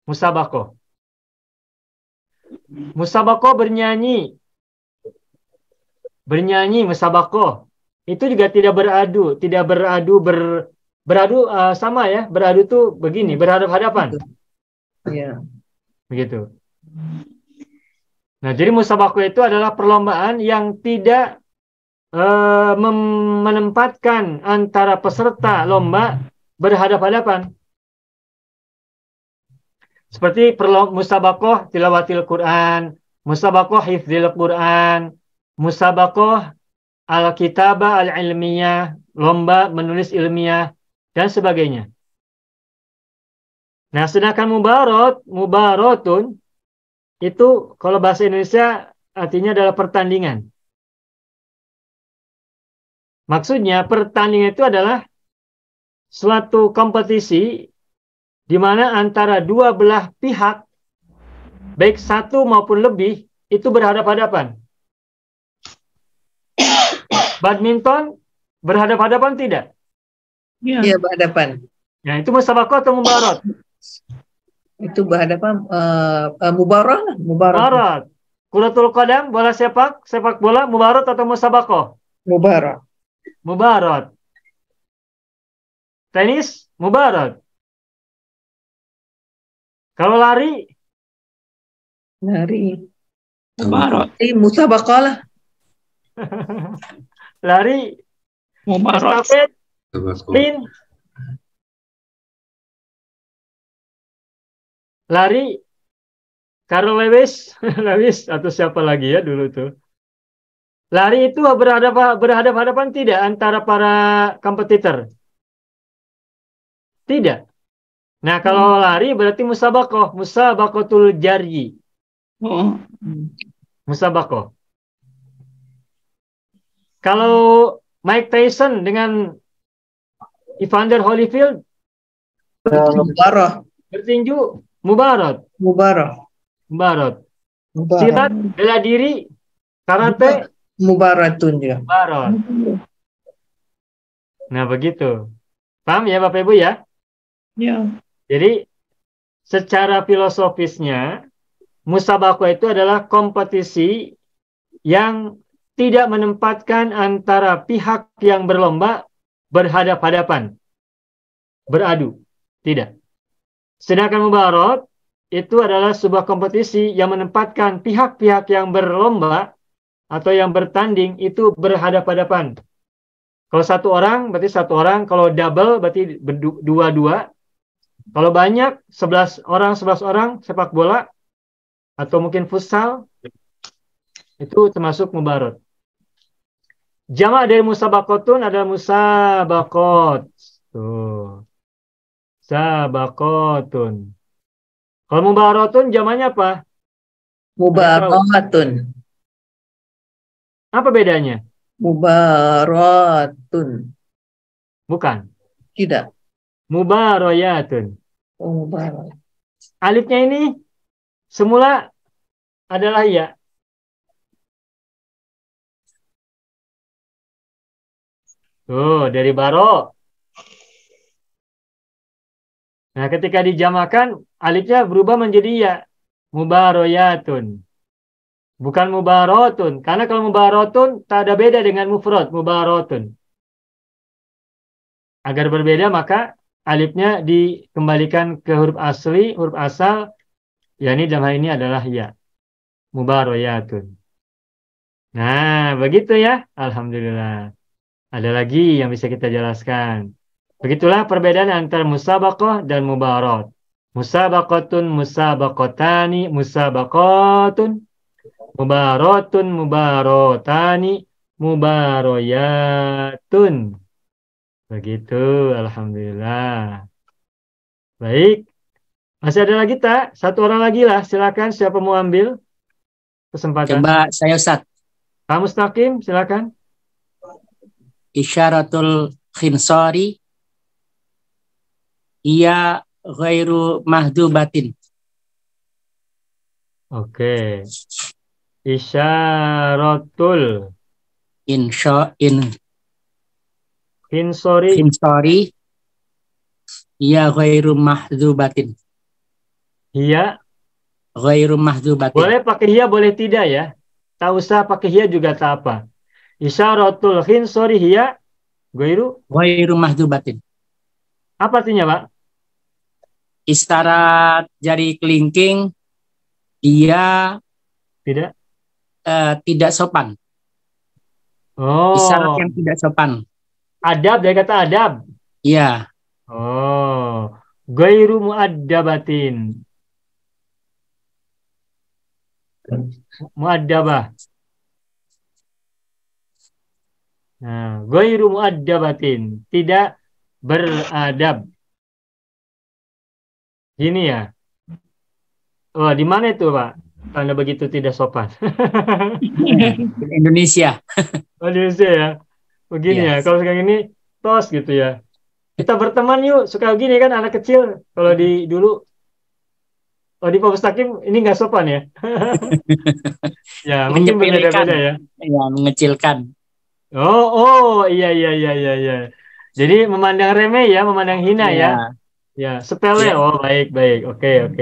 Musabaqah. Musabaqah bernyanyi musabaqah. Itu juga tidak beradu, beradu sama ya, beradu tuh begini, berhadap-hadapan. Ya. Begitu. Nah, jadi musabaqah itu adalah perlombaan yang tidak menempatkan antara peserta lomba berhadap-hadapan. Seperti musabaqah tilawatil Quran, musabaqah hifdzil Quran, musabaqah al-kitabah al-ilmiyah, lomba menulis ilmiah, dan sebagainya. Nah, sedangkan mubaratun, itu kalau bahasa Indonesia artinya adalah pertandingan. Maksudnya pertandingan itu adalah suatu kompetisi di mana antara dua belah pihak, baik satu maupun lebih, itu berhadapan-hadapan. Badminton berhadapan-hadapan tidak? Ya. Iya, berhadapan. Nah, itu musabaqah atau mubarat? Itu berhadapan mubarak. Mubarat. Kuratul qadam, bola sepak bola, mubarat atau musabaqah? Mubarak. Mubarat. Tenis, mubarat. Kalau lari, Mubarak. Musabaqah lah. lari, Mubarak. estafet, Musabaqah. sprint, lari, Carl Lewis, atau siapa lagi ya dulu tuh. Lari itu berhadapan-hadapan tidak antara para kompetitor? Tidak. Nah, kalau lari berarti musabaqatul jaryi. Oh. Musabaqah. Kalau Mike Tyson dengan Evander Holyfield, Mubarah. Bertinju, mubarat. Mubarah. Mubarat. Mubarah. Silat, bela diri, karate, Mubaratun ya. mubarat. Nah, begitu. Paham ya Bapak Ibu ya? Ya. Jadi, secara filosofisnya, musabaqah itu adalah kompetisi yang tidak menempatkan antara pihak yang berlomba berhadap-hadapan, beradu. Tidak. Sedangkan mubarat itu adalah sebuah kompetisi yang menempatkan pihak-pihak yang berlomba atau yang bertanding itu berhadap-hadapan. Kalau satu orang berarti satu orang, kalau double berarti dua-dua. Kalau banyak 11 orang sepak bola atau mungkin futsal itu termasuk mubarat. Jamak dari musabaqatun adalah musabaqat. Tuh. Sabaqatun. Kalau mubaratun jamaknya apa? Mubaratun. Apa bedanya? Mubaratun. Bukan. Tidak. Mubarayatun. Oh, mubarat. Alifnya ini semula adalah ya. Tuh, dari baro. Nah, ketika dijamakan, alifnya berubah menjadi ya. Mubaroyatun. Bukan mubarotun. Karena kalau mubarotun, tak ada beda dengan mufrad. Mubarotun. Agar berbeda, maka alifnya dikembalikan ke huruf asli, huruf asal. yakni dalam hal ini adalah ya. Mubaroyatun. Nah, begitu ya. Alhamdulillah. Ada lagi yang bisa kita jelaskan. Begitulah perbedaan antara musabaqah dan mubarat. Musabaqatun, musabaqatani, musabaqatun, mubaratun, mubaratani, mubaroyatun. Begitu, alhamdulillah. Baik, masih ada lagi tak? Satu orang lagi lah, silakan. Siapa mau ambil kesempatan? Coba saya Ustaz. Pak Mustaqim, silakan. Isyaratul khinsari ia ghairu mahdubatin. Oke. Isyaratul khinsori. khinsari ia ghairu mahdubatin. Hiya. Ghairu mahdubatin. Boleh pakai hiya, boleh tidak ya. Tak usah pakai hiya juga tak apa. Isyaratul khinsori hiya Ghairu mahdubatin. Apa artinya, Pak? Isyarat jari kelingking dia Tidak. tidak sopan. Oh. Isyarat yang tidak sopan. Adab, dari kata adab. Iya. Oh. Ghairu muaddabatin. Muaddabah. Nah, ghairu muaddabatin. Tidak beradab. Gini ya. Oh, di mana itu, Pak? Tanda begitu tidak sopan. Indonesia. Oh, di Indonesia ya. Begini ya. Yes. Kalau sekarang ini tos gitu ya. Kita berteman yuk. Suka gini kan anak kecil. Kalau di dulu. Oh, di Pak Mustaqim ini nggak sopan ya. Ya, mungkin berbeda-beda ya. Ya, mengecilkan. Oh, iya. Jadi memandang remeh ya, memandang hina ya. Ya, sepele. Ya. Oh, baik. Oke.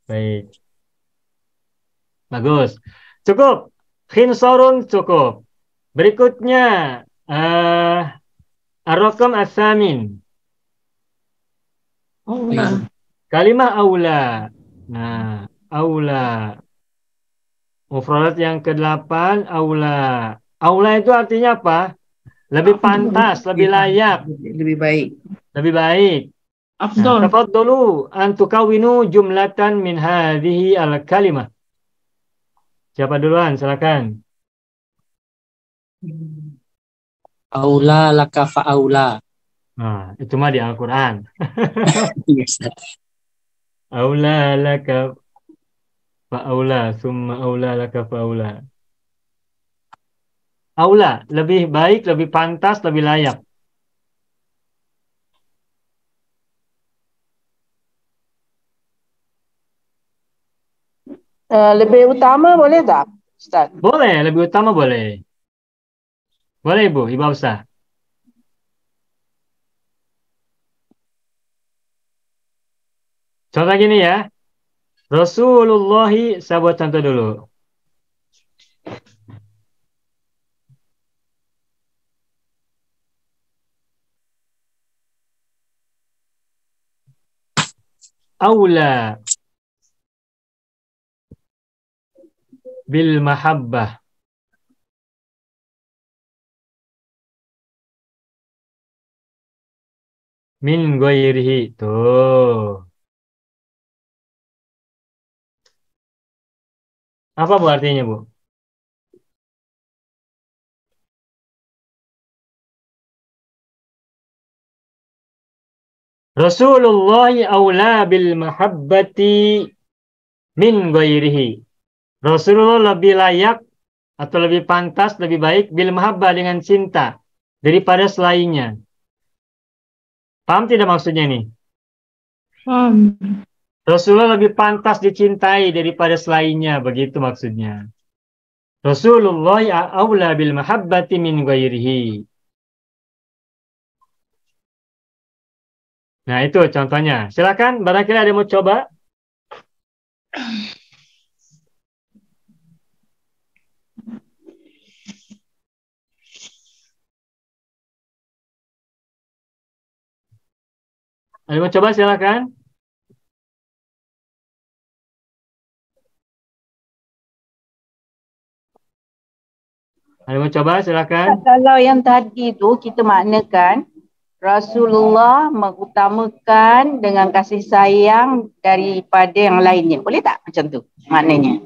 Baik. Bagus. Cukup. Khinsorun cukup. Berikutnya ar-raqam as-samin. Aula. Kalimah aula. Nah, aula. Mufradat yang ke-8 aula. Aula itu artinya apa? Lebih pantas, lebih layak, Lebih baik. lebih baik. Afdol. Tafaddalu an tukawinu jumlatan min hadhihi al-kalimah. Siapa duluan? Silakan. Aula laka fa'aula. Nah, itu mah di Al-Qur'an. Yes. Aula laka fa'aula, summa aula laka fa'aula. Aula, lebih baik, lebih pantas, lebih layak. Lebih utama boleh tak, Ustaz? Boleh, lebih utama boleh. Boleh Ibu, Ibu Hafsah. Contoh gini ya. Rasulullah, saya buat contoh dulu. Aula bil mahabbah min ghairihi. Tuh. Apa Bu artinya, Bu? Rasulullah aula bil mahabbati min ghairihi. Rasulullah lebih layak atau lebih pantas, lebih baik bil mahabbah dengan cinta daripada selainnya. Paham tidak maksudnya nih? Paham. Rasulullah lebih pantas dicintai daripada selainnya, begitu maksudnya. Rasulullah aula bil mahabbati min ghairihi. Nah, itu contohnya. Silakan, barangkali ada yang mau coba. Ada yang mau coba, silakan. Ada yang mau coba, silakan. Kalau yang tadi tu kita maknakan Rasulullah mengutamakan dengan kasih sayang daripada yang lainnya. Boleh tak macam tu maknanya?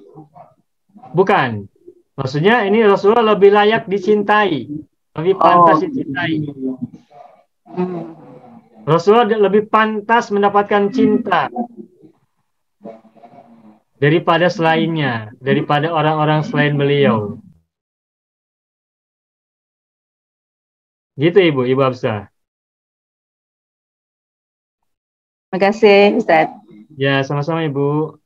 Bukan. Maksudnya ini Rasulullah lebih layak dicintai. Lebih pantas dicintai. Rasulullah lebih pantas mendapatkan cinta daripada selainnya, daripada orang-orang selain beliau. Gitu Ibu Hafsah. Terima kasih Ustaz. Ya, sama-sama Ibu.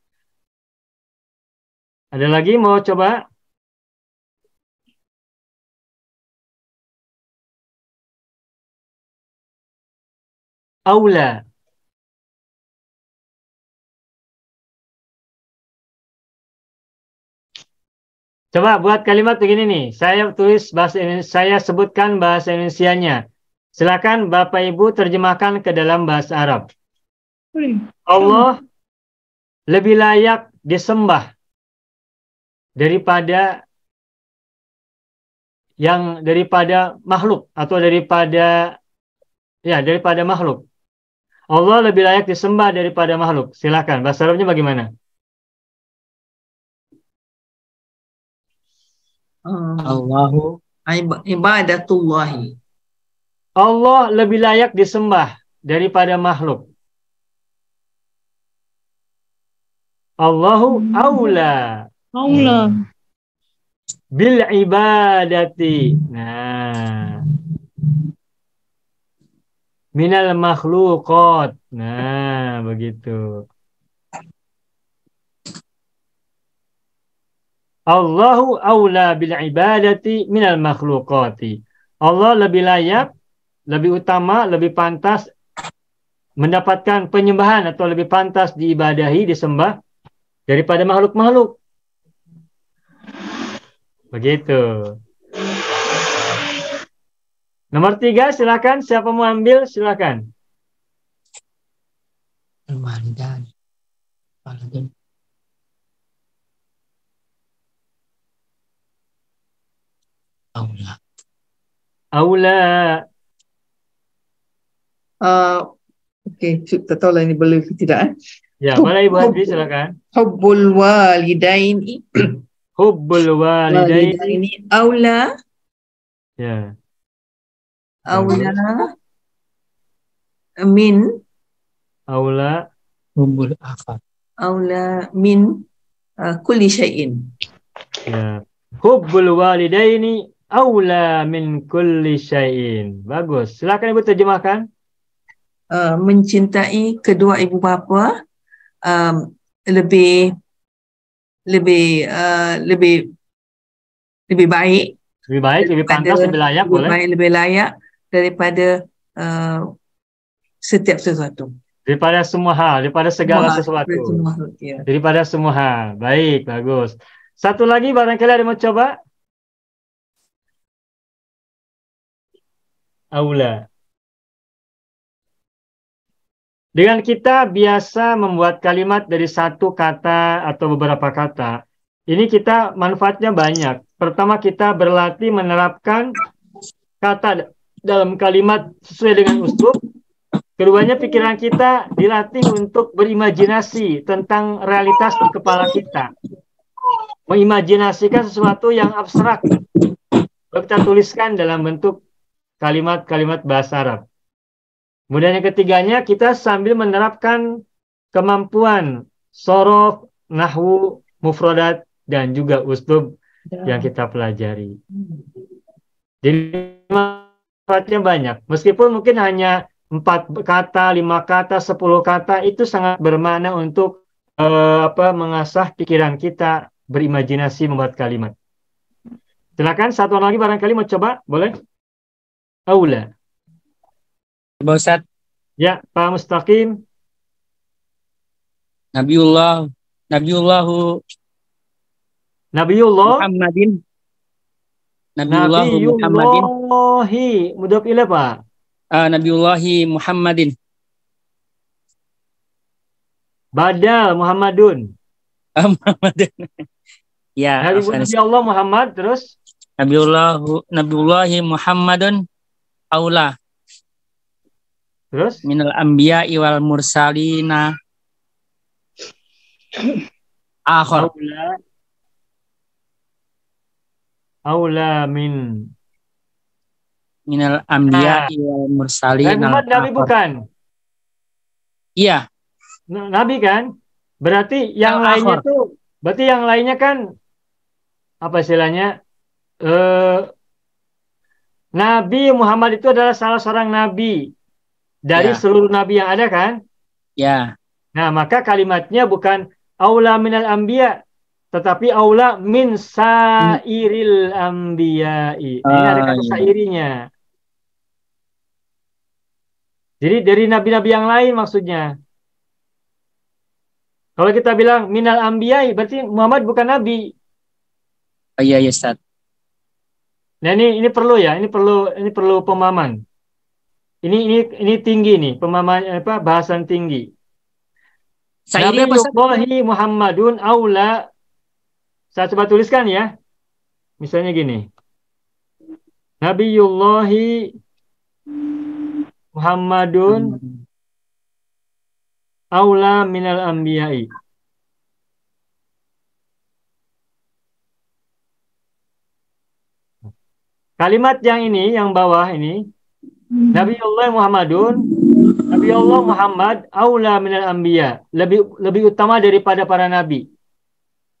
Ada lagi mau coba? Aula. Coba buat kalimat begini nih. Saya tulis bahasa Indonesia, saya sebutkan bahasa Indonesianya. Silakan Bapak Ibu terjemahkan ke dalam bahasa Arab. Allah lebih layak disembah daripada makhluk atau daripada makhluk. Allah lebih layak disembah daripada makhluk. Silakan. Bahasa Arabnya bagaimana? Allahu Ibadatullahi. Allah lebih layak disembah daripada makhluk. Allahu aula bil ibadati. Nah, minal makhluqat. Nah, begitu. Allahu aula bil ibadati minal makhluqati. Allah lebih layak, lebih utama, lebih pantas mendapatkan penyembahan atau lebih pantas diibadahi, disembah daripada makhluk-makhluk. Begitu. Nomor 3, silakan. Siapa mau ambil, silakan. Ramadan. Aula. Aula. Okey, tak tahu lah ini boleh ke tidak. Ya, boleh Ibu Hadri, silakan. Hubbul walidaini. Hubbul walidaini. Walidaini aula. Ya. Aula min. Aula. Hubbul afat. Aula min kulli syai'in. Ya. Hubbul walidaini aula min kulli syai'in. Bagus. Silakan Ibu terjemahkan. Mencintai kedua ibu bapa lebih lebih baik, Lebih baik, lebih pantas, lebih layak, lebih boleh. baik, lebih layak daripada setiap sesuatu. Daripada semua hal, daripada segala Daripada sesuatu. semua, ya. Daripada semua hal. Baik, bagus. Satu lagi barangkali ada mau coba? Aula. Dengan kita biasa membuat kalimat dari satu kata atau beberapa kata, ini kita manfaatnya banyak. Pertama, kita berlatih menerapkan kata dalam kalimat sesuai dengan uslub. Keduanya, pikiran kita dilatih untuk berimajinasi tentang realitas di kepala kita. Mengimajinasikan sesuatu yang abstrak. Lalu kita tuliskan dalam bentuk kalimat-kalimat bahasa Arab. Kemudian yang ketiganya, kita sambil menerapkan kemampuan sorof, nahwu, mufradat, dan juga uslub yang kita pelajari. Jadi manfaatnya banyak. Meskipun mungkin hanya 4 kata, 5 kata, 10 kata, itu sangat bermakna untuk mengasah pikiran kita, berimajinasi membuat kalimat. Silakan, satu orang lagi barangkali mau coba, boleh? Aula. Coba Ustaz. Ya, Pak Mustaqim. Nabiullahu Muhammadin. Nabiyullahi. Mudhaf ilaih, Pak. Nabiullahi Muhammadin. Badal Muhammadun. Muhammadin. Ya, Nabi Allah Muhammad, terus? Nabiullahi Muhammadun aula. Terus? Minal anbiya'i wal mursalina. Akhir. Aula minal anbiya'i wal mursalina. Nabi Muhammad Nabi bukan? Iya. Nabi kan? Berarti yang lainnya tuh, berarti yang lainnya kan apa istilahnya? Nabi Muhammad itu adalah salah seorang nabi dari seluruh nabi yang ada kan? Ya. Nah, maka kalimatnya bukan aula minal anbiya, tetapi aula min sairil anbiya'i. Ini ada kata sairinya. Jadi dari nabi-nabi yang lain maksudnya. Kalau kita bilang minal anbiya'i, berarti Muhammad bukan nabi. Oh iya, Ustaz. Nah, ini perlu ya, ini perlu pemahaman. Ini tinggi nih, pemahaman bahasan tinggi. Nabiyullahi Muhammadun aula. Saya coba tuliskan ya. Misalnya gini. Nabiyullahi Muhammadun aula minal anbiya'i. Kalimat yang ini, yang bawah ini, Nabiyullah Muhammadun, Nabiyullah Muhammad aula minal anbiya, lebih utama daripada para nabi.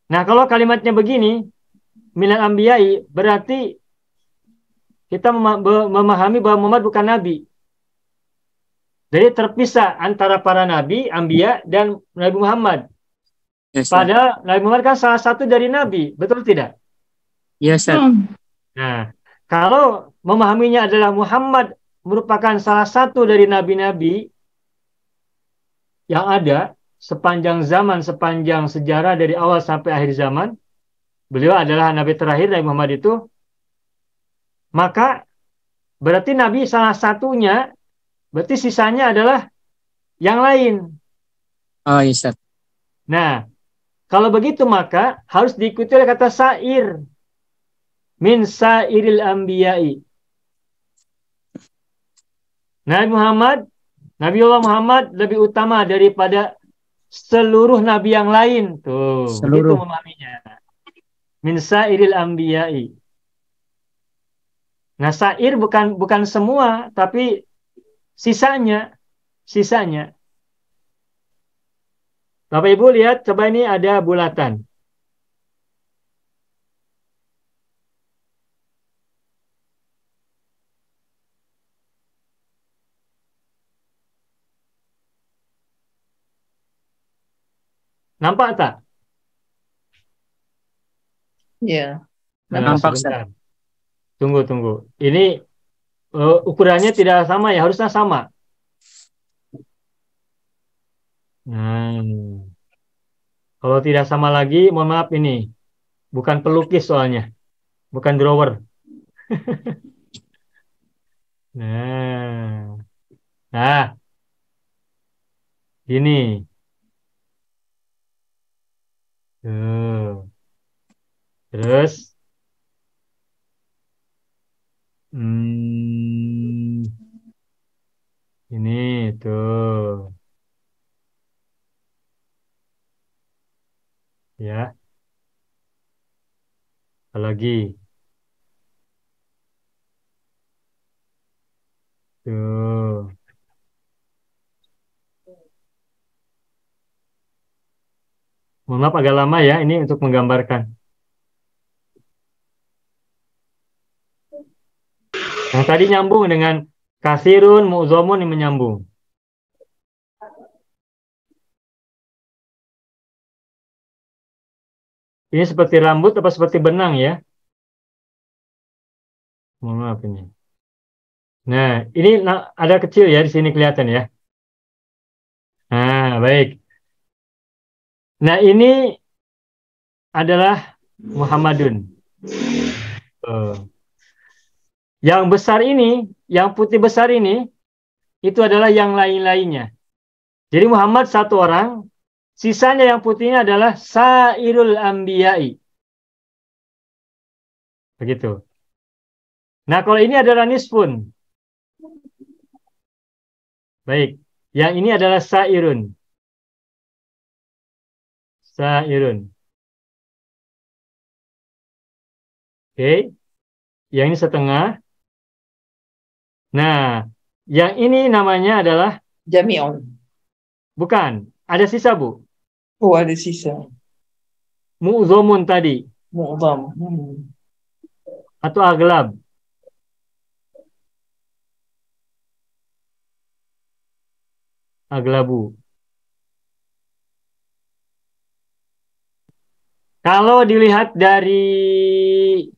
Nah, kalau kalimatnya begini, minal anbiya'i, berarti kita memahami bahwa Muhammad bukan nabi. Jadi terpisah antara para nabi, anbiya, dan Nabi Muhammad. Padahal Nabi Muhammad kan salah satu dari nabi, betul tidak? Iya, Ustaz. Nah, kalau memahaminya adalah Muhammad merupakan salah satu dari nabi-nabi yang ada sepanjang zaman, sepanjang sejarah dari awal sampai akhir zaman, beliau adalah nabi terakhir, Nabi Muhammad itu, maka berarti nabi salah satunya, berarti sisanya adalah yang lain. Oh, iya, Ustaz. Nah, kalau begitu maka harus diikuti oleh kata sair. Min sairil anbiya'i. Nabiullah Muhammad lebih utama daripada seluruh nabi yang lain. Tuh, begitu memahaminya. Min sairil anbiya'i. Nah, sair bukan semua, tapi sisanya. Bapak Ibu lihat, coba ini ada bulatan. Nampak tak? Ya. Nampak, Sebentar. Tunggu. Ini ukurannya tidak sama ya, harusnya sama. Nah, kalau tidak sama lagi, mohon maaf ini bukan pelukis soalnya, bukan drawer. Nah, ini. Tuh. Terus, ini tuh, ya. Apa lagi? Tuh. Mohon maaf agak lama ya ini untuk menggambarkan. Yang tadi nyambung dengan kasirun, mu'zomun yang menyambung. Ini seperti rambut apa seperti benang ya? Mohon maaf ini. Nah, ini ada kecil ya di sini kelihatan ya. Nah, baik. Nah, ini adalah Muhammadun. Yang besar ini, yang putih besar ini, itu adalah yang lain-lainnya. Jadi Muhammad satu orang, sisanya yang putihnya adalah Sairul Anbiya'i. Begitu. Nah, kalau ini adalah nisfun. Baik. Yang ini adalah Sairun. Sairun. Oke. Yang ini setengah. Nah, yang ini namanya adalah Jami'un. bukan. Ada sisa, Bu. Oh, ada sisa. Mu'zomun tadi. Mu'zam. Atau aglab. Aglabu. Kalau dilihat dari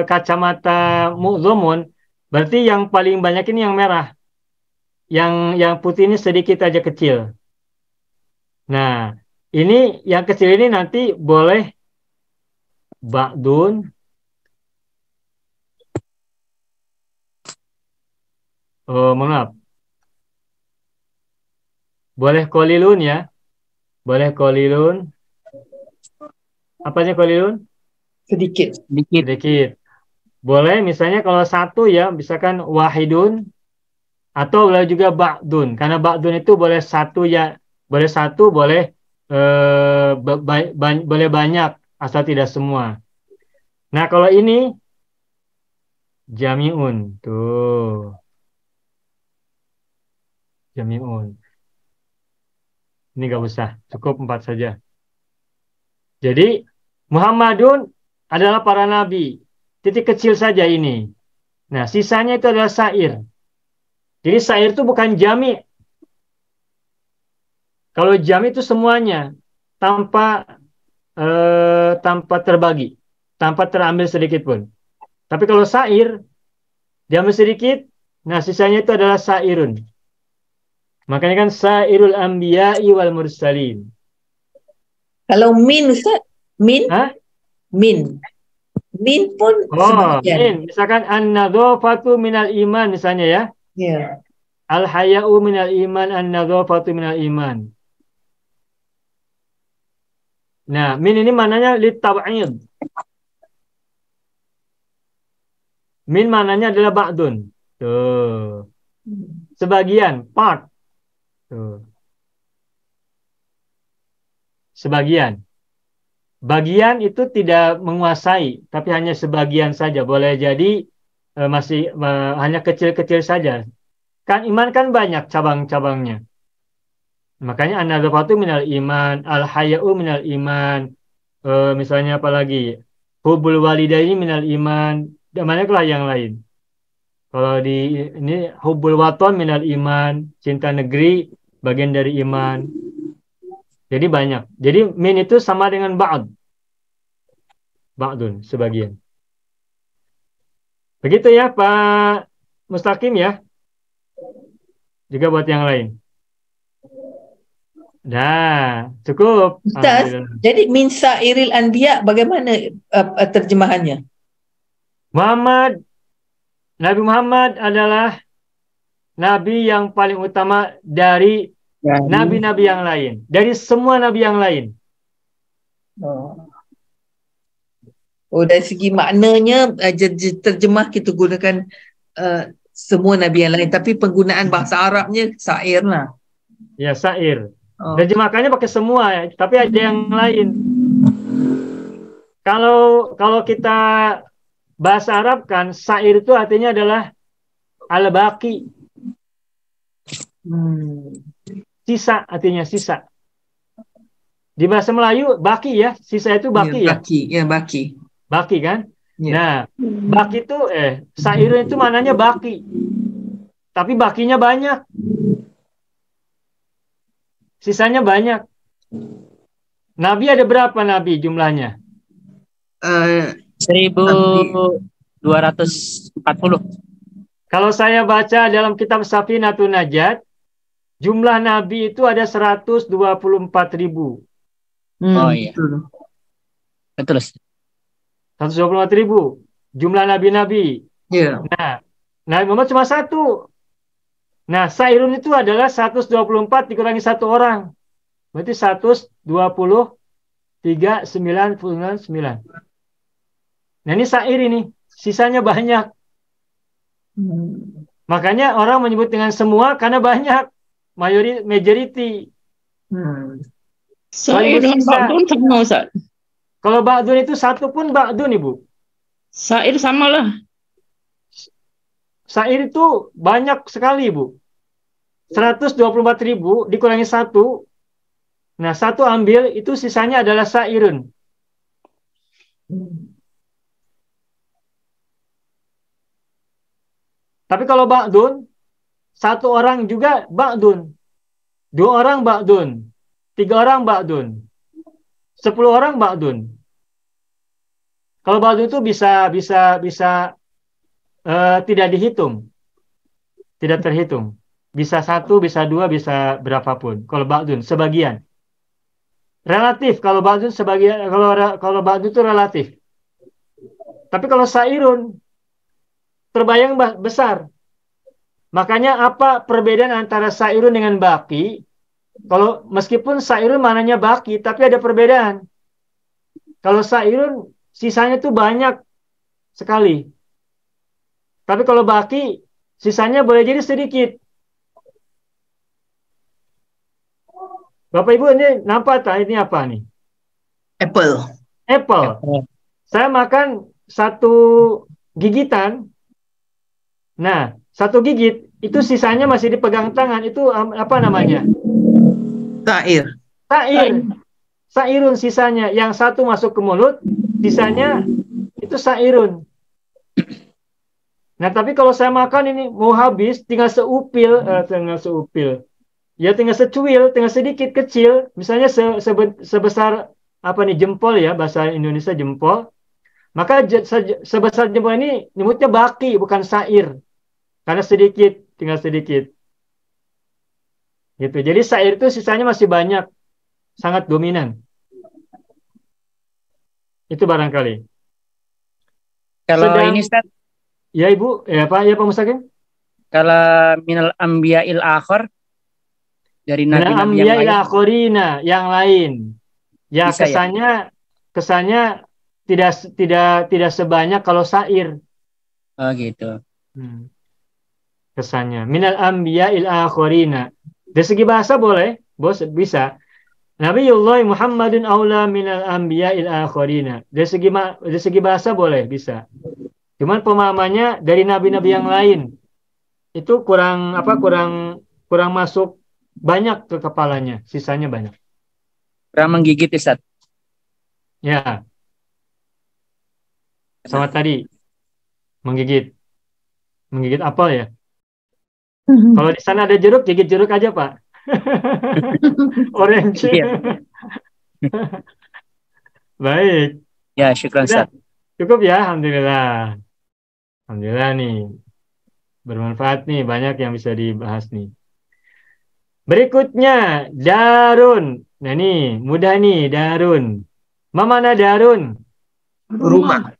kacamata mu'zomun, berarti yang paling banyak ini yang merah. Yang putih ini sedikit aja kecil. Nah, ini yang kecil ini nanti boleh ba'dun, mohon maaf. Boleh kolilun ya. Boleh kolilun. Apanya kolilun? Sedikit. Sedikit. Boleh misalnya kalau satu ya, misalkan wahidun, atau boleh juga ba'dun. Karena ba'dun itu boleh satu ya, boleh satu, boleh boleh banyak, asal tidak semua. Nah kalau ini jami'un. Tuh. Jami'un. Ini gak usah, cukup 4 saja. Jadi Muhammadun adalah para nabi. Titik kecil saja ini. Nah, sisanya itu adalah sair. Jadi sair itu bukan jami. Kalau jami itu semuanya tanpa terbagi, tanpa terambil sedikit pun. Tapi kalau sair diambil sedikit, nah sisanya itu adalah sairun. Makanya kan sairul anbiya'i wal mursalin. Kalau min, Ustaz? Min? Hah? Min. Min pun sebagian. Min. Misalkan an-nadhafatu minal iman misalnya ya. Ya. Al-haya'u minal iman, an-nadhafatu minal iman. Nah, min ini maknanya litab'id. Min maknanya adalah ba'dun. Tuh. Sebagian, part. Tuh. Sebagian. Bagian itu tidak menguasai, tapi hanya sebagian saja. Boleh jadi masih hanya kecil-kecil saja. Kan iman kan banyak cabang-cabangnya. Makanya an-nadhafatu minal iman, al-haya'u minal iman, misalnya apa lagi? Hubul walidaini minal iman, dan banyaklah yang lain. Kalau di ini hubul waton minal iman, cinta negeri bagian dari iman. Jadi banyak. Jadi min itu sama dengan ba'd. ba'dun, sebagian. Begitu ya Pak Mustaqim ya. Juga buat yang lain. Nah, cukup. Ustaz, Alhamdulillah. jadi min sa'iril anbiya bagaimana terjemahannya? Nabi Muhammad adalah nabi yang paling utama dari nabi-nabi yang lain, dari semua nabi yang lain. Oh, dari segi maknanya terjemah kita gunakan semua nabi yang lain, tapi penggunaan bahasa Arabnya sa'ir lah. Ya, sa'ir. Oh. Terjemahkannya pakai semua ya, tapi ada yang lain. Kalau kita bahasa Arab kan, sa'ir itu artinya adalah al-baqi. Sisa, artinya sisa. Di bahasa Melayu, baki ya, sisa itu baki ya. Baki. Baki kan? Ya. Nah, baki itu, sa'ir itu maknanya baki. Tapi bakinya banyak. Sisanya banyak. Nabi ada berapa nabi jumlahnya? 1240. Kalau saya baca dalam kitab Safinatun Najat, jumlah nabi itu ada 124.000. Oh iya. Betul. 124.000 jumlah nabi-nabi. Ya. Nah, Nabi Muhammad cuma satu. Nah, Sa'irun itu adalah 124 dikurangi satu orang. Berarti 123.999. Nah, ini Sa'ir ini. Sisanya banyak. Makanya orang menyebut dengan semua karena banyak. Majority. Sa'ir dengan ba'dun sama Ustaz. Kalau ba'dun itu satu pun ba'dun, Ibu. Sa'ir samalah. Sa'ir itu banyak sekali, Bu. 124.000 dikurangi satu. Nah, satu ambil, itu sisanya adalah sa'irun. Tapi kalau ba'dun, satu orang juga ba'dun. 2 orang ba'dun. 3 orang ba'dun. 10 orang ba'dun. Kalau ba'dun itu bisa tidak dihitung. Tidak terhitung. Bisa 1, bisa 2, bisa berapapun. Kalau ba'dun, sebagian. Relatif. Kalau ba'dun sebagian, kalau ba'dun itu relatif. Tapi kalau sa'irun, terbayang besar. Makanya apa perbedaan antara sa'irun dengan baki? Kalau meskipun sa'irun maknanya baki, tapi ada perbedaan. Kalau sa'irun, sisanya itu banyak sekali. Tapi kalau baki, sisanya boleh jadi sedikit. Bapak Ibu ini nampak tak ini apa nih? Apple. Saya makan satu gigitan. Nah, satu gigit itu sisanya masih dipegang tangan. Itu apa namanya? Sa'ir. Sa'irun sisanya. Yang satu masuk ke mulut, sisanya itu sa'irun. Nah, tapi kalau saya makan ini mau habis, tinggal seupil. Ya, tinggal secuil, tinggal sedikit kecil. Misalnya sebesar apa nih, jempol ya, bahasa Indonesia jempol. Maka sebesar jempol ini nyebutnya baki, bukan sa'ir. Karena sedikit, tinggal sedikit. Gitu. Jadi sa'ir itu sisanya masih banyak. Sangat dominan. Itu barangkali. Kalau ini Ustaz, ya Ibu, ya Pak Mustaqim? kalau minal ambiya'il akhir, dari nabi-nabi yang lain. Akhirina, yang lain. Ya, Bisa, kesannya tidak sebanyak kalau sa'ir. Oh gitu. Kesannya. Minal ambiya'il akhirina. Dari segi bahasa boleh, bos bisa. Nabiyullah Muhammadun aula minal anbiya'il akhirina. Dari segi bahasa boleh, bisa. Cuman pemahamannya dari nabi-nabi yang lain itu kurang masuk banyak ke kepalanya, sisanya banyak. Kurang menggigit Ustaz. Ya. Sama tadi menggigit apel ya. Kalau di sana ada jeruk, gigit jeruk aja, Pak. Orange. Iya. Baik. Ya, syukran Sudah? Ustaz. Cukup ya, alhamdulillah. Alhamdulillah nih. Bermanfaat nih, banyak yang bisa dibahas nih. Berikutnya, darun. Nah nih, mudah nih, darun. Mana darun? Rumah.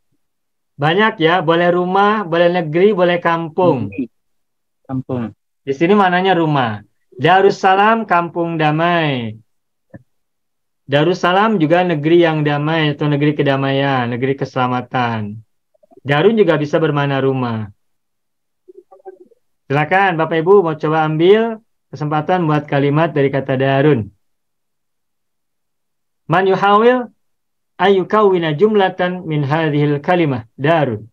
Banyak ya, boleh rumah, boleh negeri, boleh kampung. Kampung. Di sini mananya rumah. Darussalam, kampung damai. Darussalam juga negeri yang damai atau negeri kedamaian, negeri keselamatan. Darun juga bisa bermakna rumah. Silakan Bapak Ibu mau coba ambil kesempatan buat kalimat dari kata darun. Man yuhawil ayyukawwina jumlatan min hadhil kalimah darun.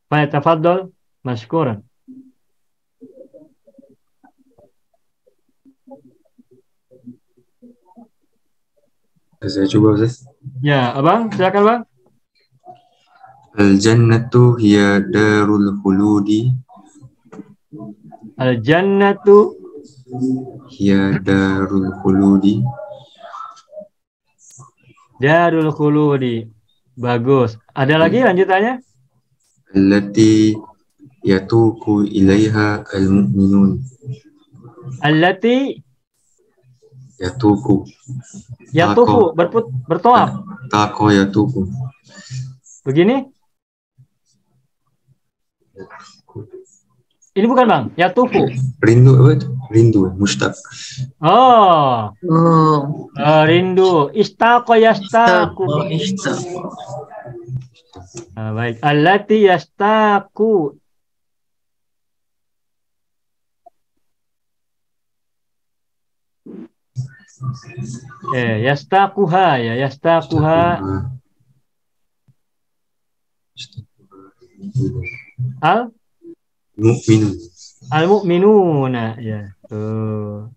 Falyatafaddal mashkuran. Saya coba Ustaz. Ya, Abang, silakan Bang. Al-jannatu hiya darul khuludi. Al-jannatu Hiya darul khuludi. darul khuludi. Bagus. Ada lagi lanjutannya? Allati yatuku ilaiha al-mu'minun. Allati Yatuku. yatufu bertawaf. Tako yatuku. Begini? Ini bukan Bang, yatufu. Rindu apa itu? Rindu, mushtaq. Oh, Oh. rindu. Istaqa yastaku. Istaghfar. Baik. Allati yastaku. Yastaquha ya, yastaquha al Mu'minun. al-mu'minuna ya. Tuh.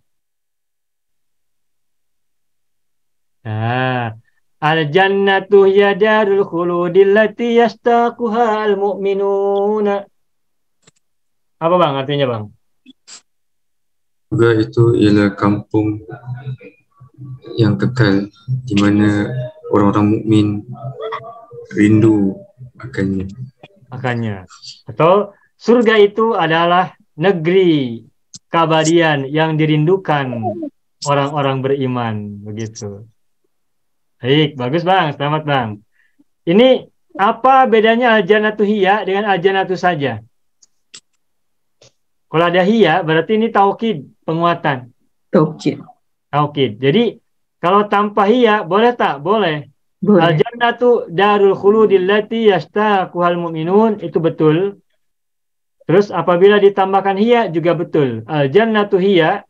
Nah, al-jannatu hiya darul khuludil lati yastaquha al-mu'minuna. Apa Bang artinya Bang? Juga itu ialah kampung yang kekal di mana orang-orang mukmin rindu akannya. Makanya. Atau surga itu adalah negeri keabadian yang dirindukan orang-orang beriman. Begitu. Baik, bagus Bang. Selamat Bang. Ini apa bedanya al-jannatu hiya dengan al-jannatu saja? Kalau ada hiya berarti ini taukid, penguatan. Taukid. Taukid. Jadi kalau tanpa hiya boleh tak? Boleh. Boleh. Al-jannatu darul khuludil lati yastaquhal mu'minun, itu betul. Terus apabila ditambahkan hiya juga betul. Al-jannatu hiya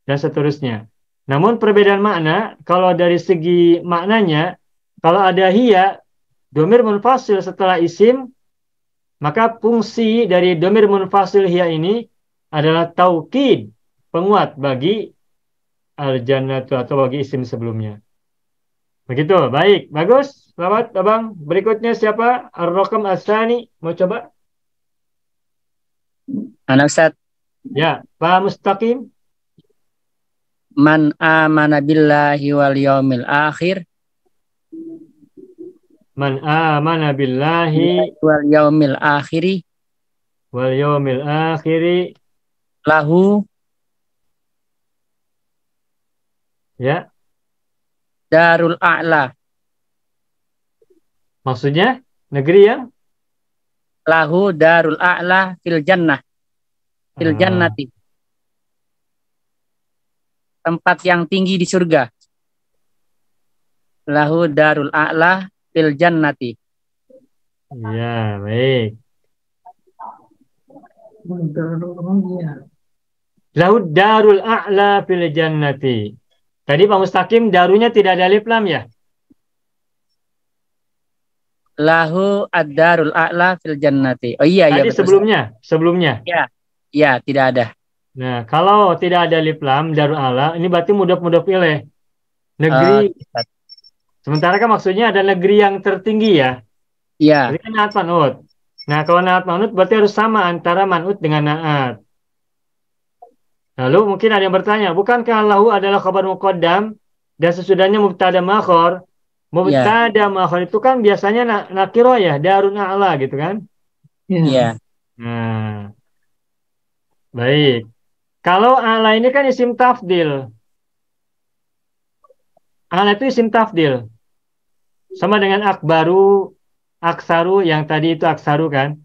dan seterusnya. Namun perbedaan makna kalau dari segi maknanya, kalau ada hiya dhamir munfasil setelah isim, maka fungsi dari dhamir munfasil hiya ini adalah taukid, penguat bagi al-jannatu atau bagi isim sebelumnya. Begitu, baik, bagus. Selamat Abang. Berikutnya siapa? Ar-Raqam As-Sani. Mau coba? Anak Ustaz. Ya, Pak Mustaqim. Man amana billahi wal yaumil akhir. Man amana billahi Wal yaumil akhiri. wal yawmil akhiri. Lahu Ya, darul a'la. maksudnya negeri yang Lahu darul a'la fil jannah. Fil jannati. Tempat yang tinggi di surga. Lahu darul a'la fil jannati. Ya, baik. Lahud darul a'la fil jannati. Tadi Pak Mustaqim darunya tidak ada alif lam ya? Lahu ad-darul a'la fil jannati. Oh iya, Tadi iya betul. sebelumnya. Ya, tidak ada. Nah, kalau tidak ada alif lam darul a'la, ini berarti mudhaf ilaih. Negeri. Sementara kan maksudnya ada negeri yang tertinggi ya. Iya. Ini kan naat man'ut. Nah, kalau naat man'ut berarti harus sama antara man'ut dengan naat. Lalu mungkin ada yang bertanya, bukankah lahu adalah khabar muqaddam dan sesudahnya mubtada makhor? Mubtada muakhar itu kan biasanya nakiro ya, darun a'la gitu kan. Iya. Nah, baik. Kalau a'la ini kan isim tafdil. A'la itu isim tafdil. Sama dengan akbaru, aksaru, yang tadi itu aksaru kan.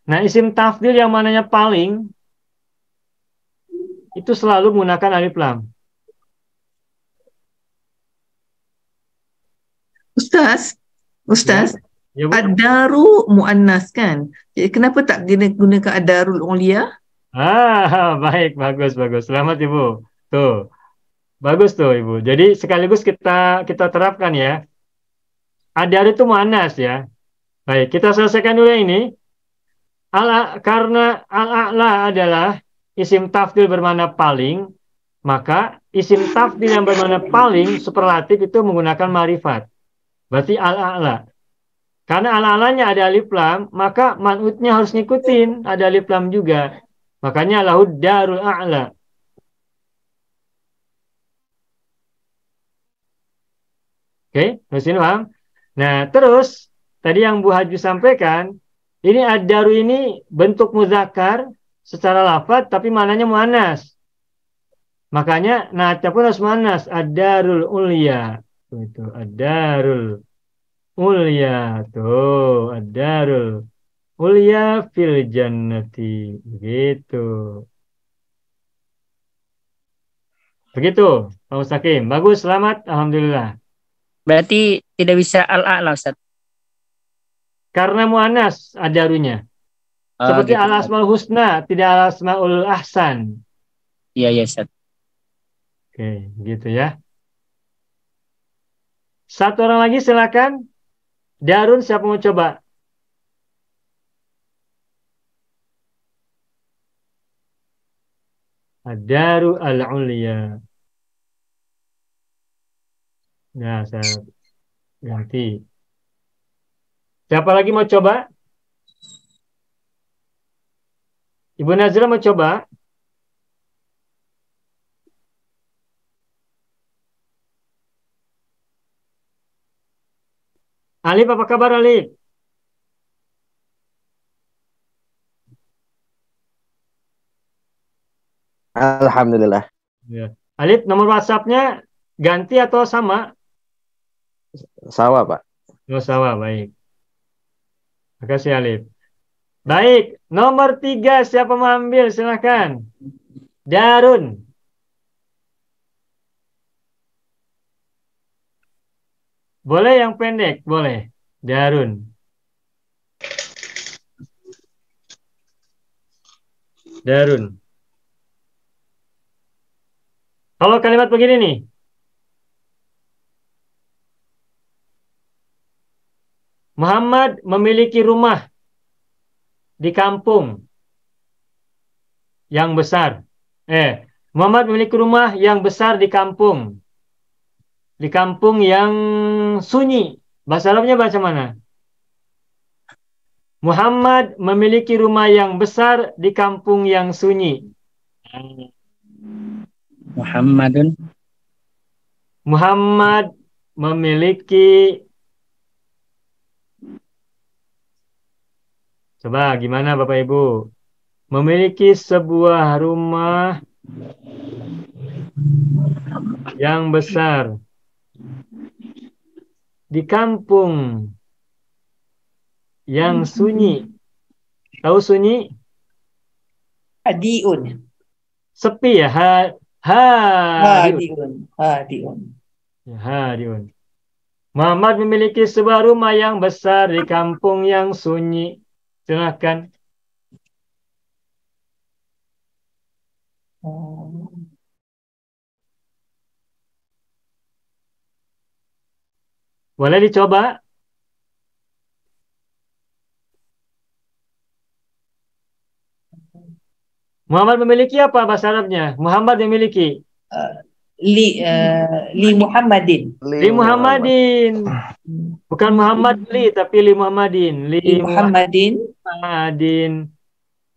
Nah, isim tafdil yang mananya paling, itu selalu menggunakan alif lam. Ustaz, Ya, Bu. ad-daru muannas kan? Jadi kenapa tak gunakan ad-darul ulia? Baik, bagus. Selamat Ibu. Tuh, bagus tuh Ibu. Jadi sekaligus kita terapkan ya. Adar itu muannas ya. Baik, kita selesaikan dulu yang ini. Karena al-a'la adalah isim tafdil bermakna paling, maka isim tafdil yang bermakna paling superlatif itu menggunakan marifat. Berarti al-a'la. Karena al-a'lanya ada alif lam, maka man'utnya harus ngikutin ada alif lam juga. Makanya lahud darul a'la. Oke, terus ini paham? Nah, terus tadi yang Bu Haju sampaikan, ini ad-daru ini bentuk muzakkar secara lafaz tapi maknanya muannas. Makanya na'atnya pun harus muannas, ad-darul ulya. Itu ad-darul ulya tuh, ad-darul ulya fil jannati. Begitu. Begitu, Pak Mustaqim. Bagus, selamat, alhamdulillah. Berarti tidak bisa al-a'la, Ustaz. Karena muannas ad-darunya. Oh, Seperti gitu. al-asmaul husna, tidak al-asmaul ahsan. Iya, Ustaz. Oke, gitu ya. Satu orang lagi silakan. Darun, siapa mau coba? Ad-daru al-ulya. Nah, saya ganti. Siapa lagi mau coba? Ibu Nazila mau coba? Alif, apa kabar Alif? Alhamdulillah. Ya. Alif, nomor WhatsApp-nya ganti atau sama? Sama, Pak. Oh, sama, baik. Makasih Alif. Baik, nomor 3 siapa mau ambil? Silakan. Darun. Boleh yang pendek, boleh. Darun. Darun. Kalau kalimat begini nih. Muhammad memiliki rumah di kampung yang besar. Muhammad memiliki rumah yang besar di kampung. Di kampung yang sunyi. Bahasa Arabnya bahasa mana? Muhammad memiliki rumah yang besar di kampung yang sunyi. Muhammad memiliki. Coba gimana Bapak Ibu? Memiliki sebuah rumah yang besar di kampung yang sunyi. Tahu sunyi? Hadiun. Sepi ya? Hadiun. Ya, hadiun. Muhammad memiliki sebuah rumah yang besar di kampung yang sunyi. Silakan. Boleh dicoba? Muhammad memiliki apa bahasa Arabnya? Muhammad memiliki Li Muhammadin. Li Muhammadin. Bukan Muhammad li, tapi Li Muhammadin. Li Muhammadin.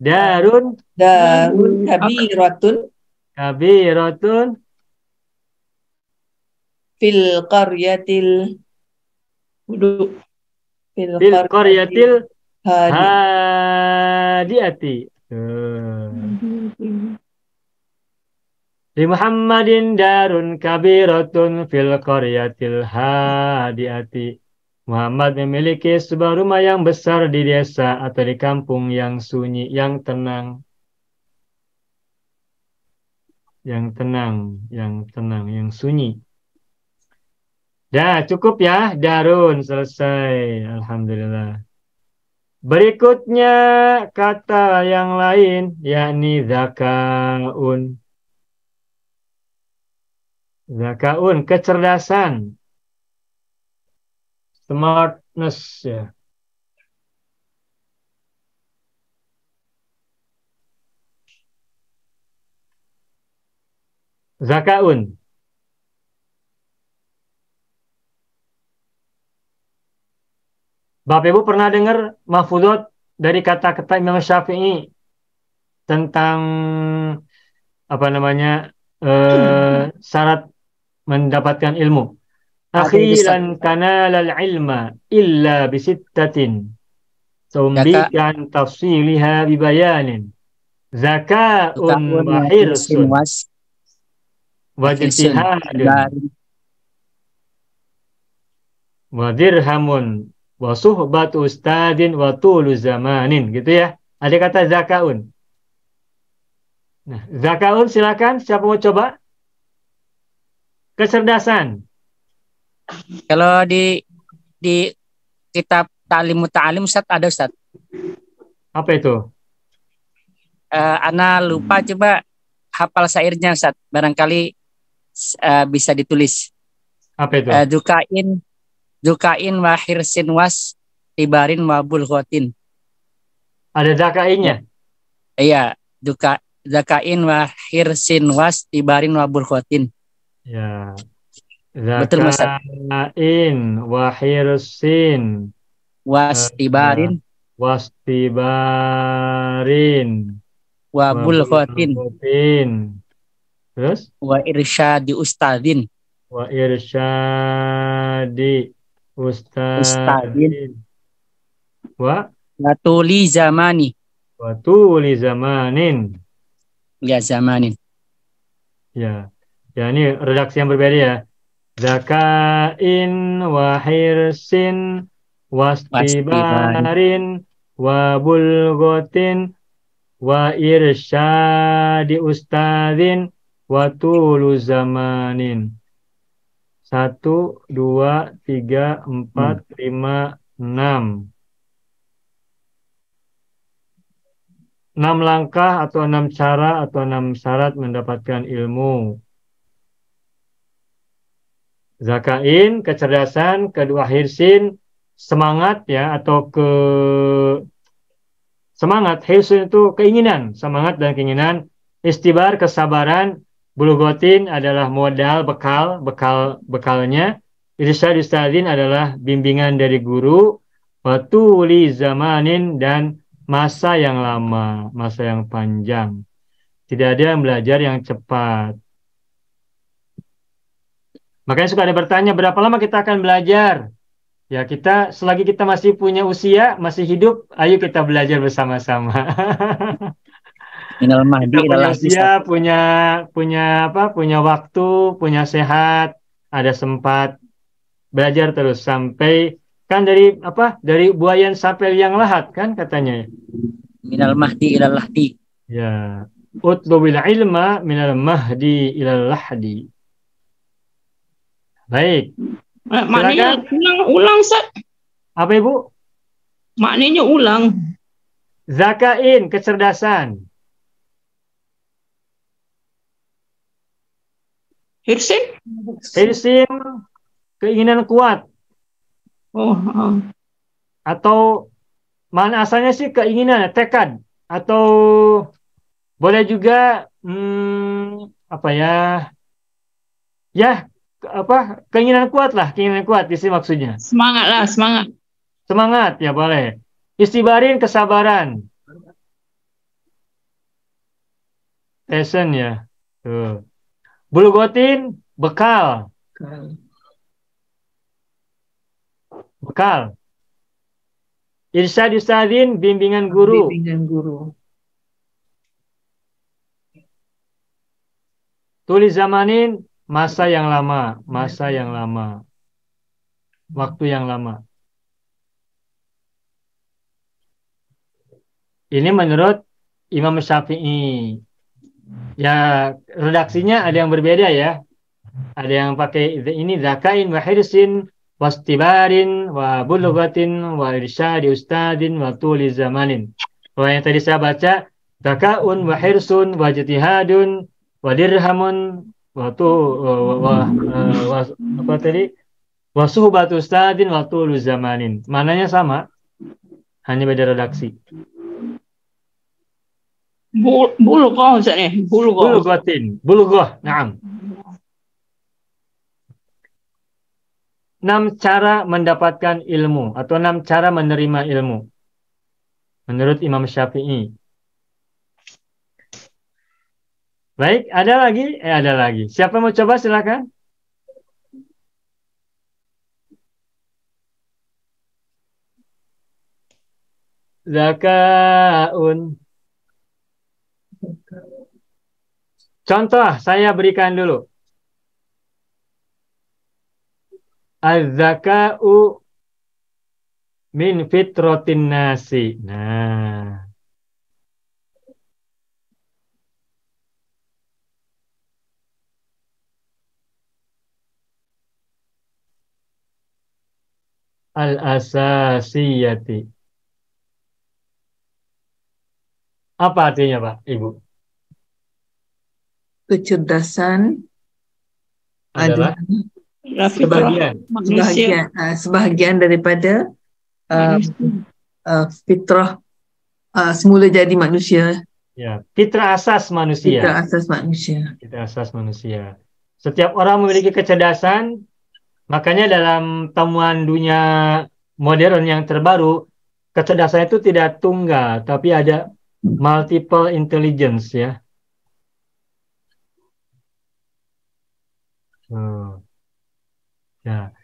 Darun kabiratun. Kabiratun. fil qaryatil Duduk. fil Fil qaryatil qaryatil hadi. hadiati. Li Muhammadin darun kabiratun fil qaryatil hadiati. Muhammad memiliki sebuah rumah yang besar di desa atau di kampung yang sunyi, yang tenang. Yang tenang, yang sunyi. Dah, cukup ya, darun selesai. Alhamdulillah. Berikutnya kata yang lain, yakni zakaun. Zakaun, kecerdasan. Smartness ya. Zakaun. Bapak Ibu pernah dengar mahfudot dari kata-kata Imam Syafi'i tentang apa namanya syarat mendapatkan ilmu. Akhiran kanalal ilma illa bisittatin. Tumbikan tafsiliha bibayanin. Zakaun wa hirsun wa jtihadun wa dirhamun wa suhbatu ustadin wa tulu zamanin, gitu ya. Ada kata zakaun. Nah, zakaun silakan, siapa mau coba? Kecerdasan. Kalau di kitab Ta'lim Muta'alim Ustaz ada Ustaz. Apa itu? Ana lupa, coba hafal syairnya Ustaz. Barangkali bisa ditulis. Apa itu? Dukain wa hirsin was tibarin wa bulghotin. Ada zakainnya? Iya, zakain wa hirsin was tibarin wa bulghotin. Ya. Betul Mas. Zakain wa hirsin was tibarin wa bulghotin. Terus? Wa irsyadi ustadin. Wa irsyadi ustadin. Wa tuli zamani. Wa tuli zamanin. Ya, zamanin. Ya. Ya, ini redaksi yang berbeda ya. Zakain wa hirsin wastibarin wa bulgotin wa irsyadi ustadin wa tulu zamanin. 1, 2, 3, 4, 5, 6. 6 langkah atau 6 cara atau 6 syarat mendapatkan ilmu. Zakain, kecerdasan. Kedua, hirsin, semangat ya, atau semangat. Hirsin itu keinginan, semangat dan keinginan. Istibar, kesabaran. Bulugotin adalah modal, bekalnya. Irsyad ustadin adalah bimbingan dari guru. Watuli zamanin, dan masa yang lama, masa yang panjang. Tidak ada yang belajar yang cepat. Makanya suka ada bertanya, berapa lama kita akan belajar? Ya, selagi kita masih punya usia, masih hidup, ayo kita belajar bersama-sama. Minal mahdi Kita punya usia, punya waktu, punya sehat, ada sempat belajar terus sampai kan dari buayan sampai liang lahat kan katanya. Minal mahdi ilal lahdi. Ya, utlubil ilma minal mahdi ilal lahdi. Baik. Maknanya ulang Ustaz. Apa Ibu? Maknanya ulang. Zakain, kecerdasan. Hirsin, keinginan kuat. Atau mana asalnya sih keinginan, tekad. Atau boleh juga keinginan kuat lah, keinginan kuat di sini maksudnya. Semangat ya boleh. Istibarin, kesabaran. Passion ya. Tuh. Bulgotin, bekal. bekal. Irsyad ustadzin, bimbingan guru. Bimbingan guru. Tulis zamanin, masa yang lama. Masa yang lama. Waktu yang lama. Ini menurut Imam Syafi'i. Ya, redaksinya ada yang berbeda ya. Ada yang pakai ini zakain wa hirsin wastibarin wa bulughatin wa irsyadi ustadin wa tuli zamanin. Kalau yang tadi saya baca zakaun wa hirsun wa jitihadun wa dirhamun wa apa tadi? Wa suhbatu ustadin wa tulu zamanin. Mananya sama, hanya beda redaksi. Bulughah Ustaz ni. Bulughah, na'am. 6 cara mendapatkan ilmu atau 6 cara menerima ilmu menurut Imam Syafi'i. Baik, ada lagi? Ada lagi. Siapa mau coba silakan? Zakaun. Contoh saya berikan dulu. Az-zaka'u min fitratin nasi. Nah. Al-asasiyati. Apa artinya, Pak, Ibu? Kecerdasan Adalah sebahagian daripada fitrah semula jadi manusia. Ya, fitrah asas manusia. Fitrah asas manusia. Fitrah asas manusia. Setiap orang memiliki kecerdasan, makanya dalam temuan dunia modern yang terbaru, kecerdasan itu tidak tunggal, tapi ada multiple intelligence ya. Ya.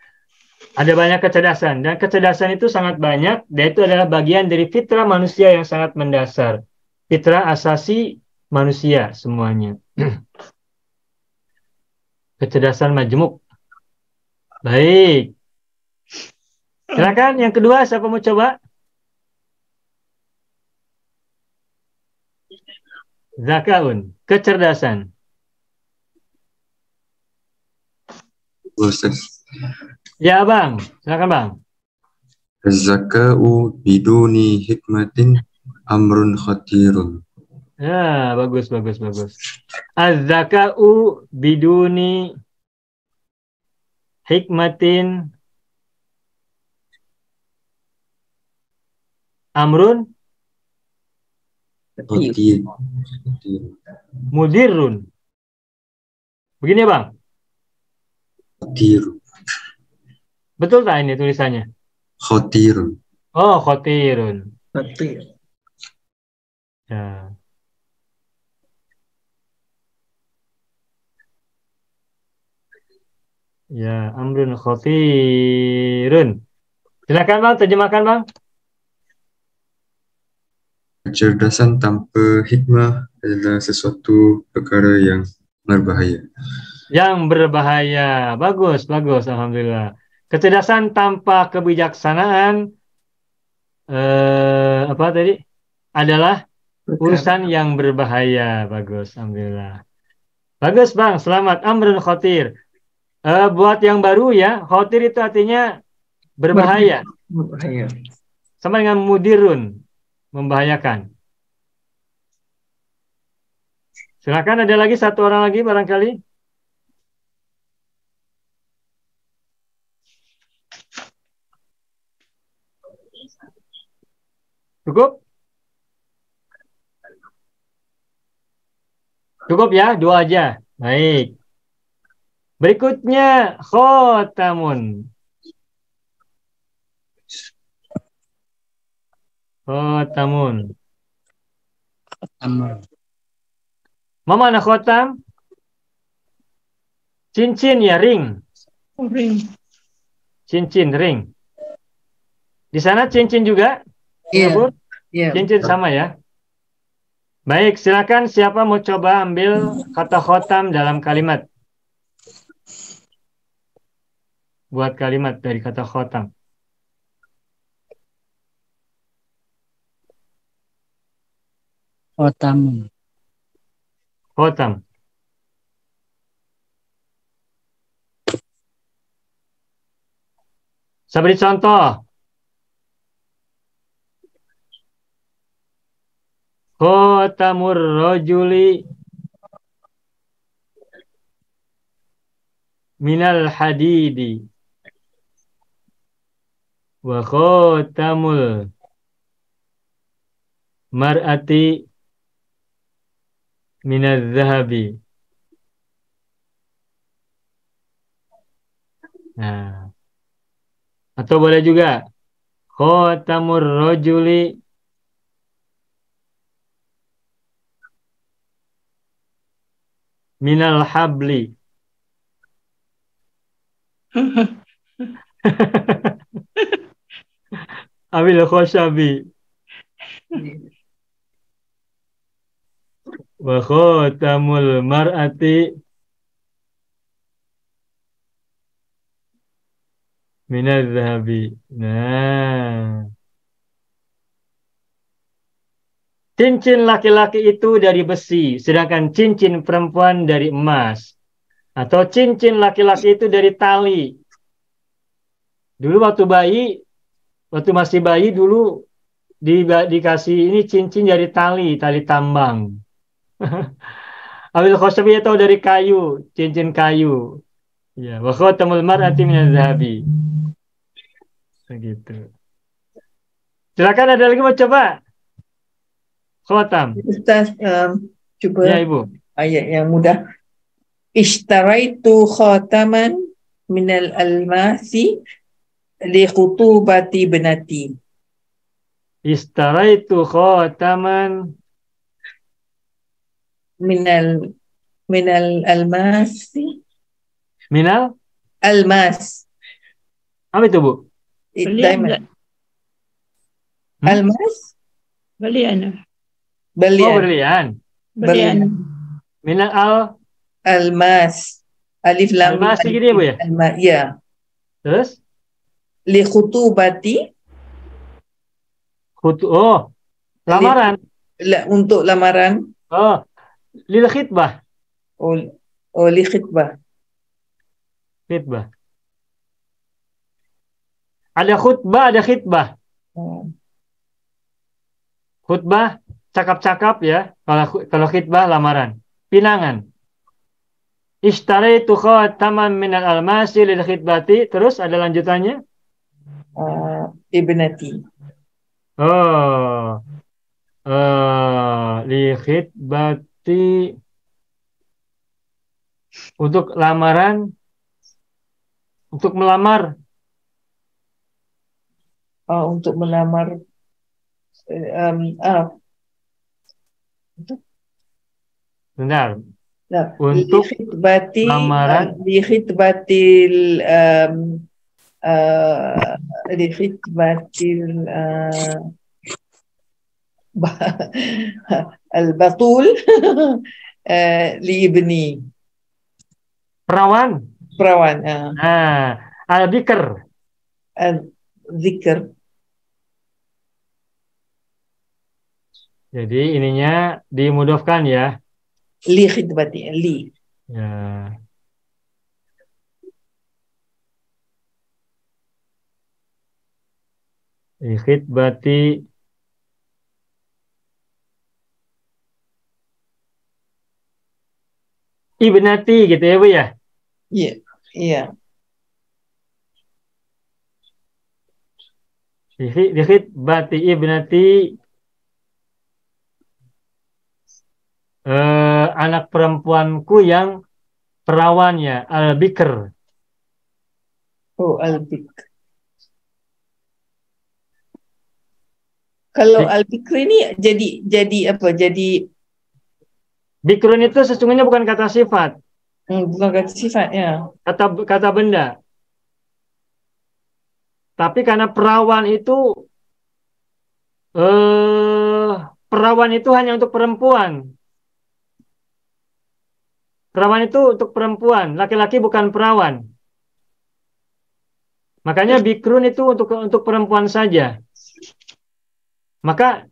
Ada banyak kecerdasan dan kecerdasan itu sangat banyak dan itu adalah bagian dari fitrah manusia yang sangat mendasar. Fitrah asasi manusia semuanya. Kecerdasan majmuk. Baik. Silakan yang kedua siapa mau coba? Zakaun, kecerdasan. Ustaz. Ya Bang, silakan Bang. Az-zaka'u biduni hikmatin amrun khatirun. Ya, bagus. Az-zaka'u biduni hikmatin amrun Khatir. mudirrun. Begini Bang. Khatir. Betul tak ini tulisannya? Khatir. Oh, khatirun. Khatir. Ya. Ya, amrun khatirun. Silakan Bang, terjemahkan Bang. Kecerdasan tanpa hikmah adalah sesuatu perkara yang berbahaya. Yang berbahaya. Bagus. Alhamdulillah. Kecerdasan tanpa kebijaksanaan apa tadi? Adalah urusan yang berbahaya. Bagus. Alhamdulillah. Bagus Bang. Selamat. Amrun khatir. Buat yang baru ya, khatir itu artinya berbahaya. Berbahaya. Sama dengan mudirun, membahayakan. Silakan ada lagi satu orang lagi barangkali. Cukup? Cukup ya, 2 aja. Baik. Berikutnya khotamun. Khotamun. Ma mana khotam? Cincin ya, ring. Ring. Cincin, ring. Di sana cincin juga? Iya. Singapura? Iya. Cincin sama ya? Baik, silakan siapa mau coba ambil kata khotam dalam kalimat? Buat kalimat dari kata khotam. Khotam. Khotam. Saya beri contoh. Khotamur rajuli minal hadidi wa khotamul mar'ati minal zahabi. Nah, atau boleh juga khotamur rajuli minal habli. Abil khoshabi wa khotamul mar'ati minal zahabi. Nah, cincin laki-laki itu dari besi, sedangkan cincin perempuan dari emas. Atau cincin laki-laki itu dari tali. Dulu waktu masih bayi dulu dikasih ini cincin dari tali tambang. Abil khoshabi atau dari kayu, cincin kayu. Ya, wa khatamul mar'ati minaz zahabi. Begitu. Silakan, ada lagi mau coba? Khatam. Ustaz, cuba Ya, Ibu. ayat yang mudah. Ishtaraitu khataman minal almasi li khutubati benati. Istaraitu khataman minal almasi minal almas. apa itu, Bu? Belian Diamond. enggak? Almas Belian. Oh, belian. berlian. Belian. Minal Almas. Alif lam mim, almas gini ya, Bu ya? almas. Ya. Terus Li khutubati lamaran. untuk lamaran. Oh, lil khitbah. Li khitbah. Khitbah. Ada khutbah, ada khitbah. Khutbah cakap-cakap ya. Kalau khitbah lamaran. Pinangan. Ishtaraitu khataman minal almasi lil khitbati. Terus ada lanjutannya? Ibnati. Oh. Li khitbati untuk lamaran, untuk melamar. Untuk melamar. Benar. Untuk lamaran. li khitbatil al-batul li ibni. Perawan. Al-bikr. Al-zikr. Jadi ininya dimudofkan ya. Li khidbati, li. Ya. Li khidbati ibnati gitu ya, Bu ya? Iya, iya. Li khidbati ibnati anak perempuanku yang perawannya, al-bikr. Oh, al-bikr. Kalau al-bikr ini jadi apa? Jadi bikrun itu sesungguhnya bukan kata sifat. bukan kata sifat ya. Kata benda. Tapi karena perawan itu hanya untuk perempuan. Perawan itu untuk perempuan, laki-laki bukan perawan. Makanya bikrun itu untuk perempuan saja. Maka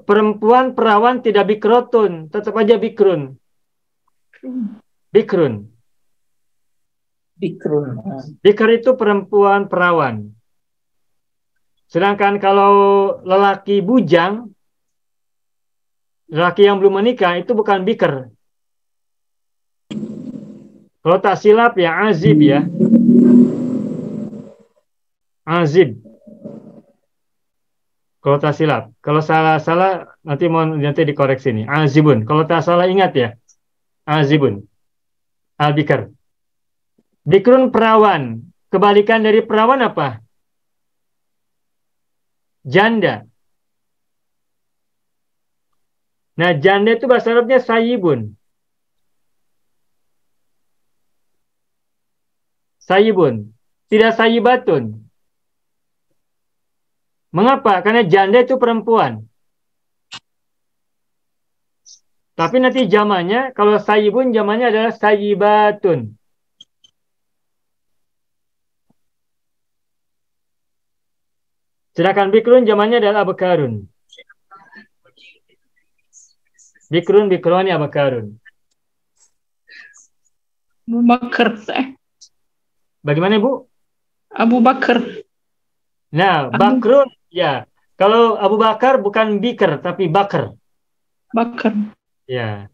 perempuan perawan tidak bikrotun, tetap aja bikrun. Bikrun. Bikrun. Bikr itu perempuan perawan. Sedangkan kalau lelaki bujang, lelaki yang belum menikah itu bukan bikr. Kalau tak silap ya azib ya. Azib. Kalau tak silap. Kalau salah nanti dikoreksi nih. Azibun. Kalau tak salah ingat ya. Azibun. Al-bikr. Bikrun perawan. Kebalikan dari perawan apa? Janda. Nah, janda itu bahasa Arabnya sayyibun. Sayyibun. Tidak sayyibatun. Mengapa? Karena janda itu perempuan. Tapi nanti jamannya, kalau sayyibun jamannya adalah sayyibatun. Sedangkan bikrun jamannya adalah abakarun. Bikrun, bikroni, abakarun. Abu Bakar. Bagaimana, Bu? Abu Bakar. Nah, bakrun, ya. Kalau Abu Bakar bukan bikr, tapi bakar. Bakar. Ya.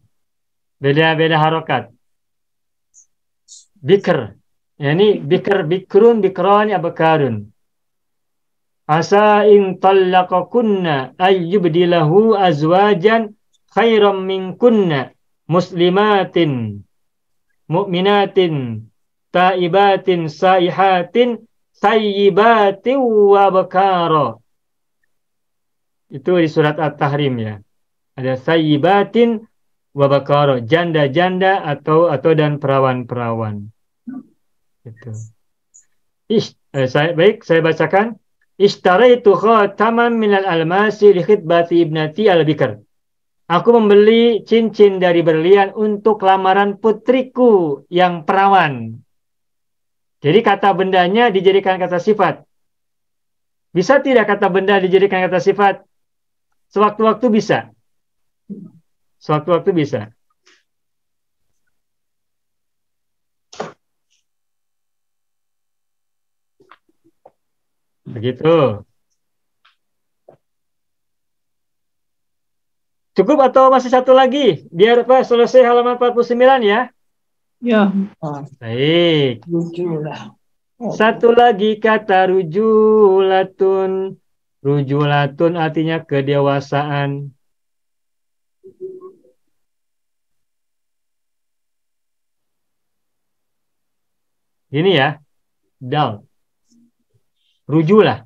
Beda-beda harokat. Bikr. Ya, ini bikr, bikrun, bikroni, abakarun. Asa in tallaqakunna ayyubdilahu azwajan khairam minkunna muslimatin mu'minatin taibatin saihatin sayyibatin wa bakara. Itu di surat At-Tahrim ya. Ada sayyibatin wa bakara, janda-janda atau dan perawan-perawan. Itu. Baik, saya bacakan. Ishtaraitu khataman minal almasi li khitbati ibnati al-bikr. Aku membeli cincin dari berlian untuk lamaran putriku yang perawan. Jadi kata bendanya dijadikan kata sifat. Bisa tidak kata benda dijadikan kata sifat? Sewaktu-waktu bisa. Sewaktu-waktu bisa. Begitu. Cukup atau masih satu lagi? Biar Pak selesai halaman 49 ya. Ya. Baik. Rujulah. Satu lagi kata rujulatun. Rujulatun artinya kedewasaan. Ini ya. Dal. Rujulah.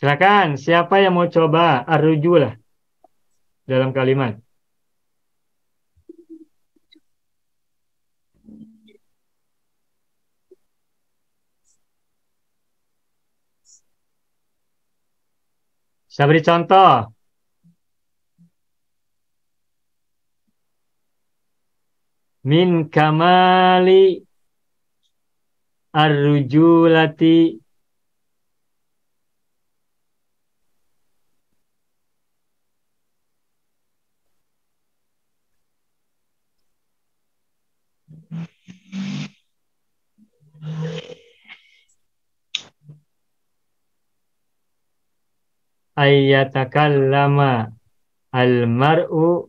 Silakan, siapa yang mau coba ar-rujulah dalam kalimat? Saya beri contoh. Min kamali ar-rujulati ayyatakallama al-mar'u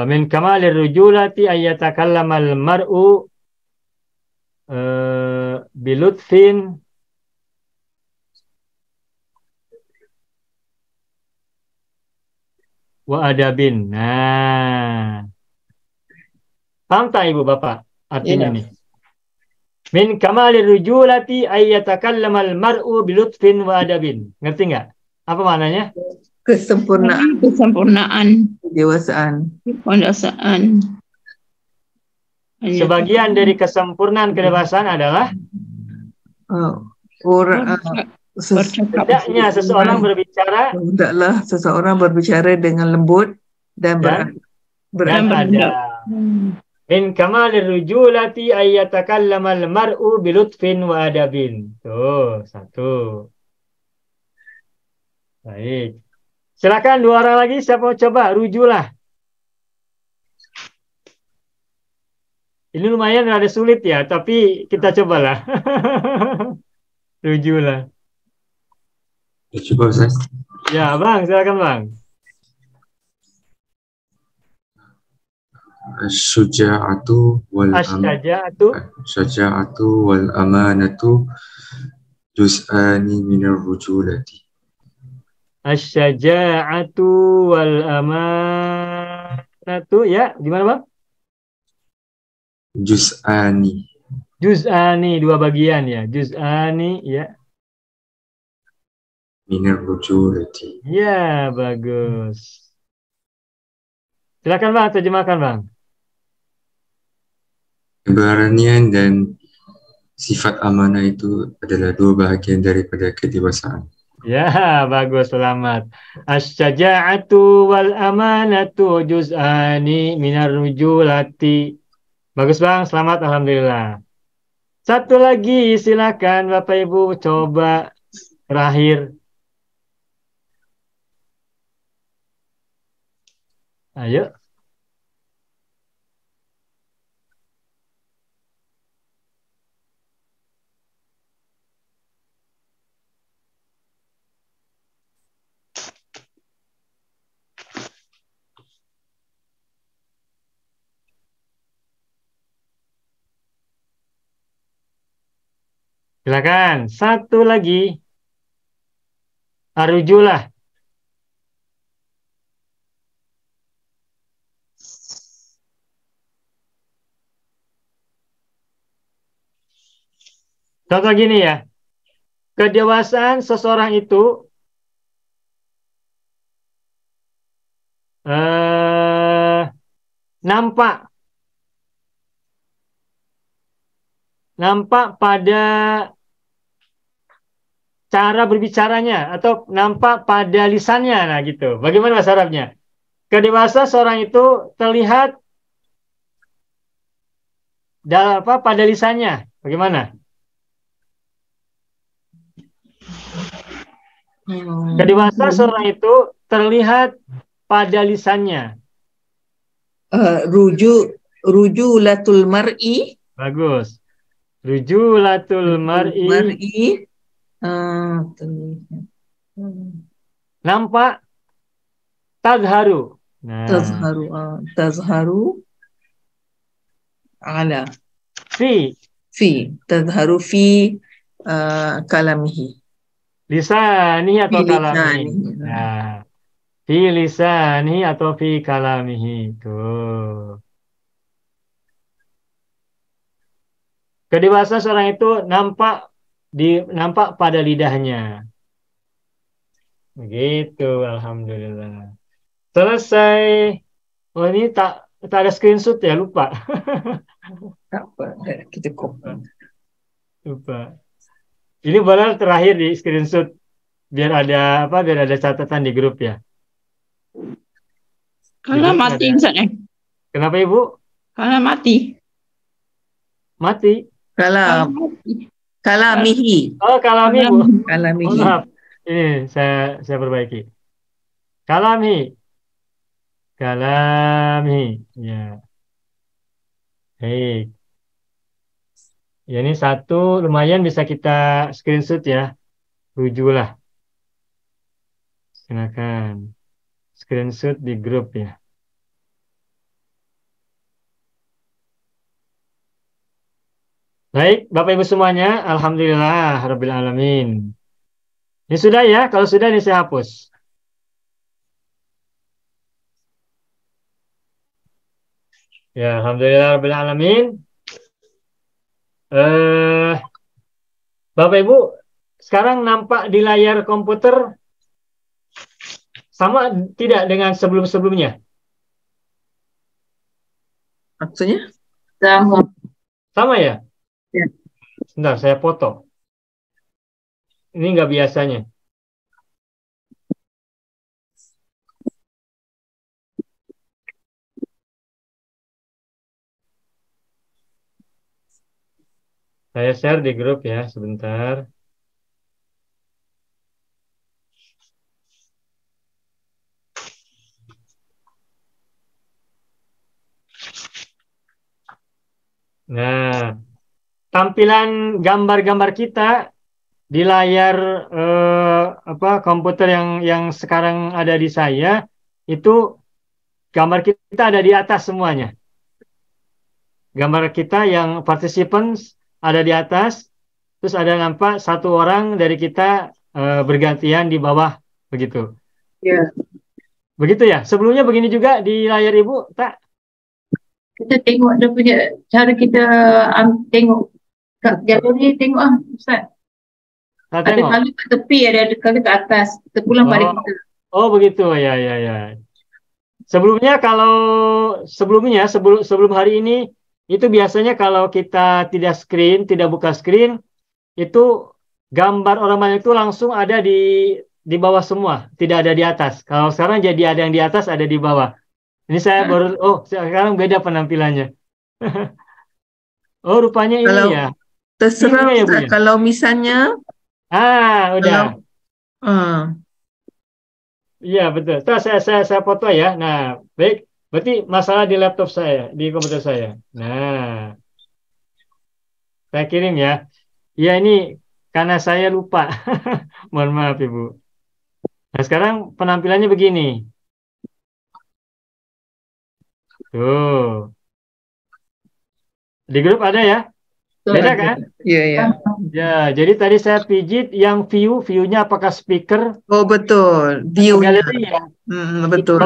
min kamalir rujulati ayyatakallama al-mar'u bilutfin wa adabin. Nah, paham tak Ibu Bapak artinya nih? Min kamalir rujulati ayyatakallamal mar'u bilutfin wa adabin. Ngerti nggak? Apa maknanya? Kesempurnaan. Kesempurnaan. Kedewasaan. Kedewasaan. Sebagian dari kesempurnaan kedewasaan adalah hendaknya seseorang berbicara hendaklah seseorang berbicara dengan lembut dan beradab. Min kamalir rujulati ayyatakallamal mar'u bilutfin wa adabin. Tuh, satu. Baik. Silakan dua orang lagi, siapa mau coba rujulah. Ini lumayan rada sulit ya, tapi kita cobalah. Rujulah. Ya, coba Ustaz. Ya, Bang, silakan Bang. Syuja'atu wal amanatu juz'ani minar rujulati. Asyaja'atu wal amanatu, ya, gimana Bang? Juz'ani Dua bagian ya. Juz'ani ya. minar rujulati. Ya, bagus. Silakan Bang, terjemahkan Bang. Keberanian dan sifat amanah itu adalah dua bahagian daripada kedewasaan. Ya, bagus, selamat. Asyaja'atu wal amanatu juz'ani minar rujulati. Bagus Bang, selamat, alhamdulillah. Satu lagi, silakan Bapak Ibu coba terakhir. Ayo. Silakan, satu lagi. Arjulah. Contoh gini ya. Kedewasaan seseorang itu nampak pada cara berbicaranya atau nampak pada lisannya, nah gitu. Bagaimana bahasa Arabnya? Kedewasa seorang itu terlihat pada lisannya. Bagaimana? Kedewasa seorang itu terlihat pada lisannya. Rujulatul mar'i. Bagus. Rujulatul mar'i. Nampak. Tazharu. Nah. Tazharu ala. Fi. Tazharu fi kalamihi. Lisani atau kalamihi. Nah. Fi lisani atau fi kalamihi. Tuh. Kedewasa seorang itu nampak pada lidahnya. Begitu, alhamdulillah. Selesai. Oh, ini tak ada screenshot ya, lupa. Kita copy. Lupa. Ini baru terakhir di screenshot biar ada catatan di grup ya. Karena mati misalnya. Kenapa Ibu? Karena mati. Mati. Kalamihi. Oh, kalami Bu. Kalamihi. Maaf. Ini saya perbaiki. Kalami. Ya. Baik. Ya, ini satu lumayan bisa kita screenshot ya. Rujulah. Silakan. Screenshot di grup ya. Baik, Bapak Ibu semuanya, alhamdulillah rabbil alamin. Ini sudah ya, kalau sudah ini saya hapus. Ya, alhamdulillah rabbil alamin. Bapak Ibu, sekarang nampak di layar komputer sama tidak dengan sebelum-sebelumnya? Maksudnya? Sama. Sama ya? Ya. Sebentar, saya foto. Ini nggak biasanya. Saya share di grup ya, sebentar. Nah, tampilan gambar-gambar kita di layar komputer yang sekarang ada di saya itu gambar kita ada di atas semuanya. Gambar kita yang participants ada di atas, terus ada nampak satu orang dari kita bergantian di bawah begitu. Ya. Begitu ya. Sebelumnya begini juga di layar Ibu, tak? Kita tengok dia punya cara kita tengok kat galeri, tengok Ustaz. Tak Ada tengok. kali kat tepi, ada kali kat atas. Kita pulang pada kita. Oh begitu ya. Sebelumnya sebelum hari ini itu biasanya kalau kita tidak buka screen itu gambar orang banyak itu langsung ada di bawah semua, tidak ada di atas. Kalau sekarang jadi ada yang di atas, ada di bawah. Ini saya baru sekarang beda penampilannya. Oh rupanya ini Kalau ya. terserah Ini ya, Bu, Ustaz, ya? kalau misalnya Udah. Kalau- Iya betul. Tuh, saya foto ya. Nah, baik. Berarti masalah di laptop saya, di komputer saya. Nah, saya kirim ya. Ya ini karena saya lupa. Mohon maaf Ibu. Nah, sekarang penampilannya begini. Tuh. Di grup ada ya? Beda kan? ya. Ya, jadi tadi saya pijit yang view-nya apakah speaker Oh betul, atau view galeri ya? betul.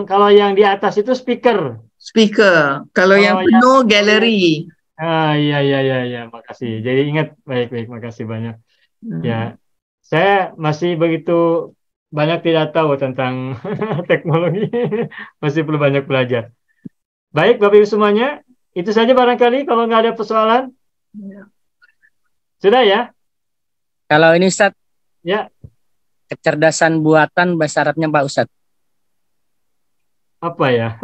Kalau yang di atas itu speaker. Speaker. Kalau yang Oh, penuh gallery. Iya, makasih. Jadi ingat, baik, makasih banyak. Ya, saya masih begitu banyak tidak tahu tentang teknologi, masih perlu banyak belajar. Baik, Bapak Ibu semuanya, itu saja barangkali kalau nggak ada persoalan. Sudah ya? Kalau ini Ustaz, Ya, kecerdasan buatan bahasa Arabnya Pak Ustaz. apa ya?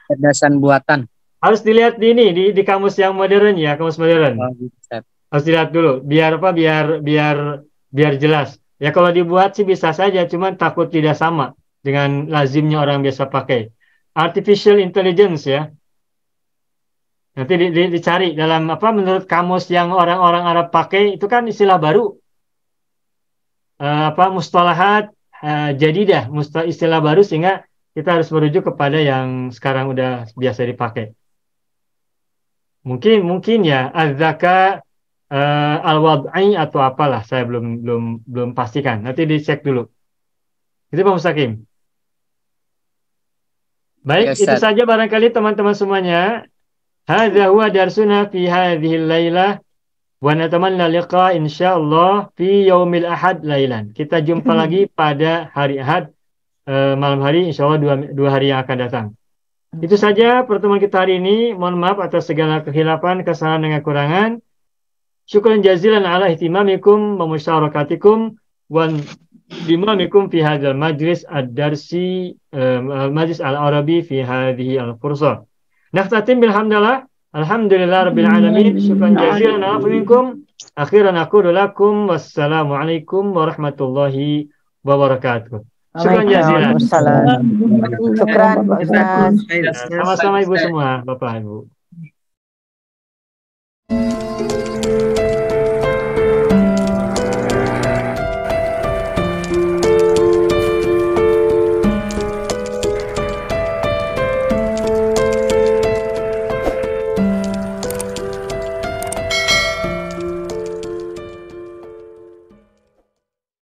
Kecerdasan buatan. Harus dilihat di kamus yang modern ya, kamus modern. Oh, gitu, Ustaz. Harus dilihat dulu, biar jelas. Ya kalau dibuat sih bisa saja, cuman takut tidak sama dengan lazimnya orang biasa pakai. Artificial intelligence ya. Nanti dicari dalam menurut kamus yang orang-orang Arab pakai itu kan istilah baru. Mustalahat jadidah, istilah baru sehingga kita harus merujuk kepada yang sekarang udah biasa dipakai. Mungkin ya az-zaka al-wad'i atau apalah, saya belum pastikan. Nanti dicek dulu. Itu Pak Mustaqim. Baik, Ya, itu Ustaz. saja barangkali teman-teman semuanya. Hadza huwa darsuna fi hadhihi al-lailah wa natamanna liqa insyaallah fi yaumil ahad lailan. Kita jumpa lagi pada hari Ahad malam hari insyaallah dua hari yang akan datang. Itu saja pertemuan kita hari ini. Mohon maaf atas segala kekhilafan, kesalahan dan kekurangan. Syukran jazilan ala ihtimamikum wa musyarakatikum wa dimamikum fi hadzal majlis ad-darsi majlis al-arabi fi hadhihi al-fursa. Naftatim bilhamdulillah. Alhamdulillah rabbil alamin. Syukran jazilan ala minkum. Akhiran aqulu lakum wassalamu alaikum warahmatullahi wabarakatuh. Syukran jazilan. Waalaikumsalam. Syukran Pak Ustaz. Baik. Sama-sama Ibu semua, Bapak Ibu.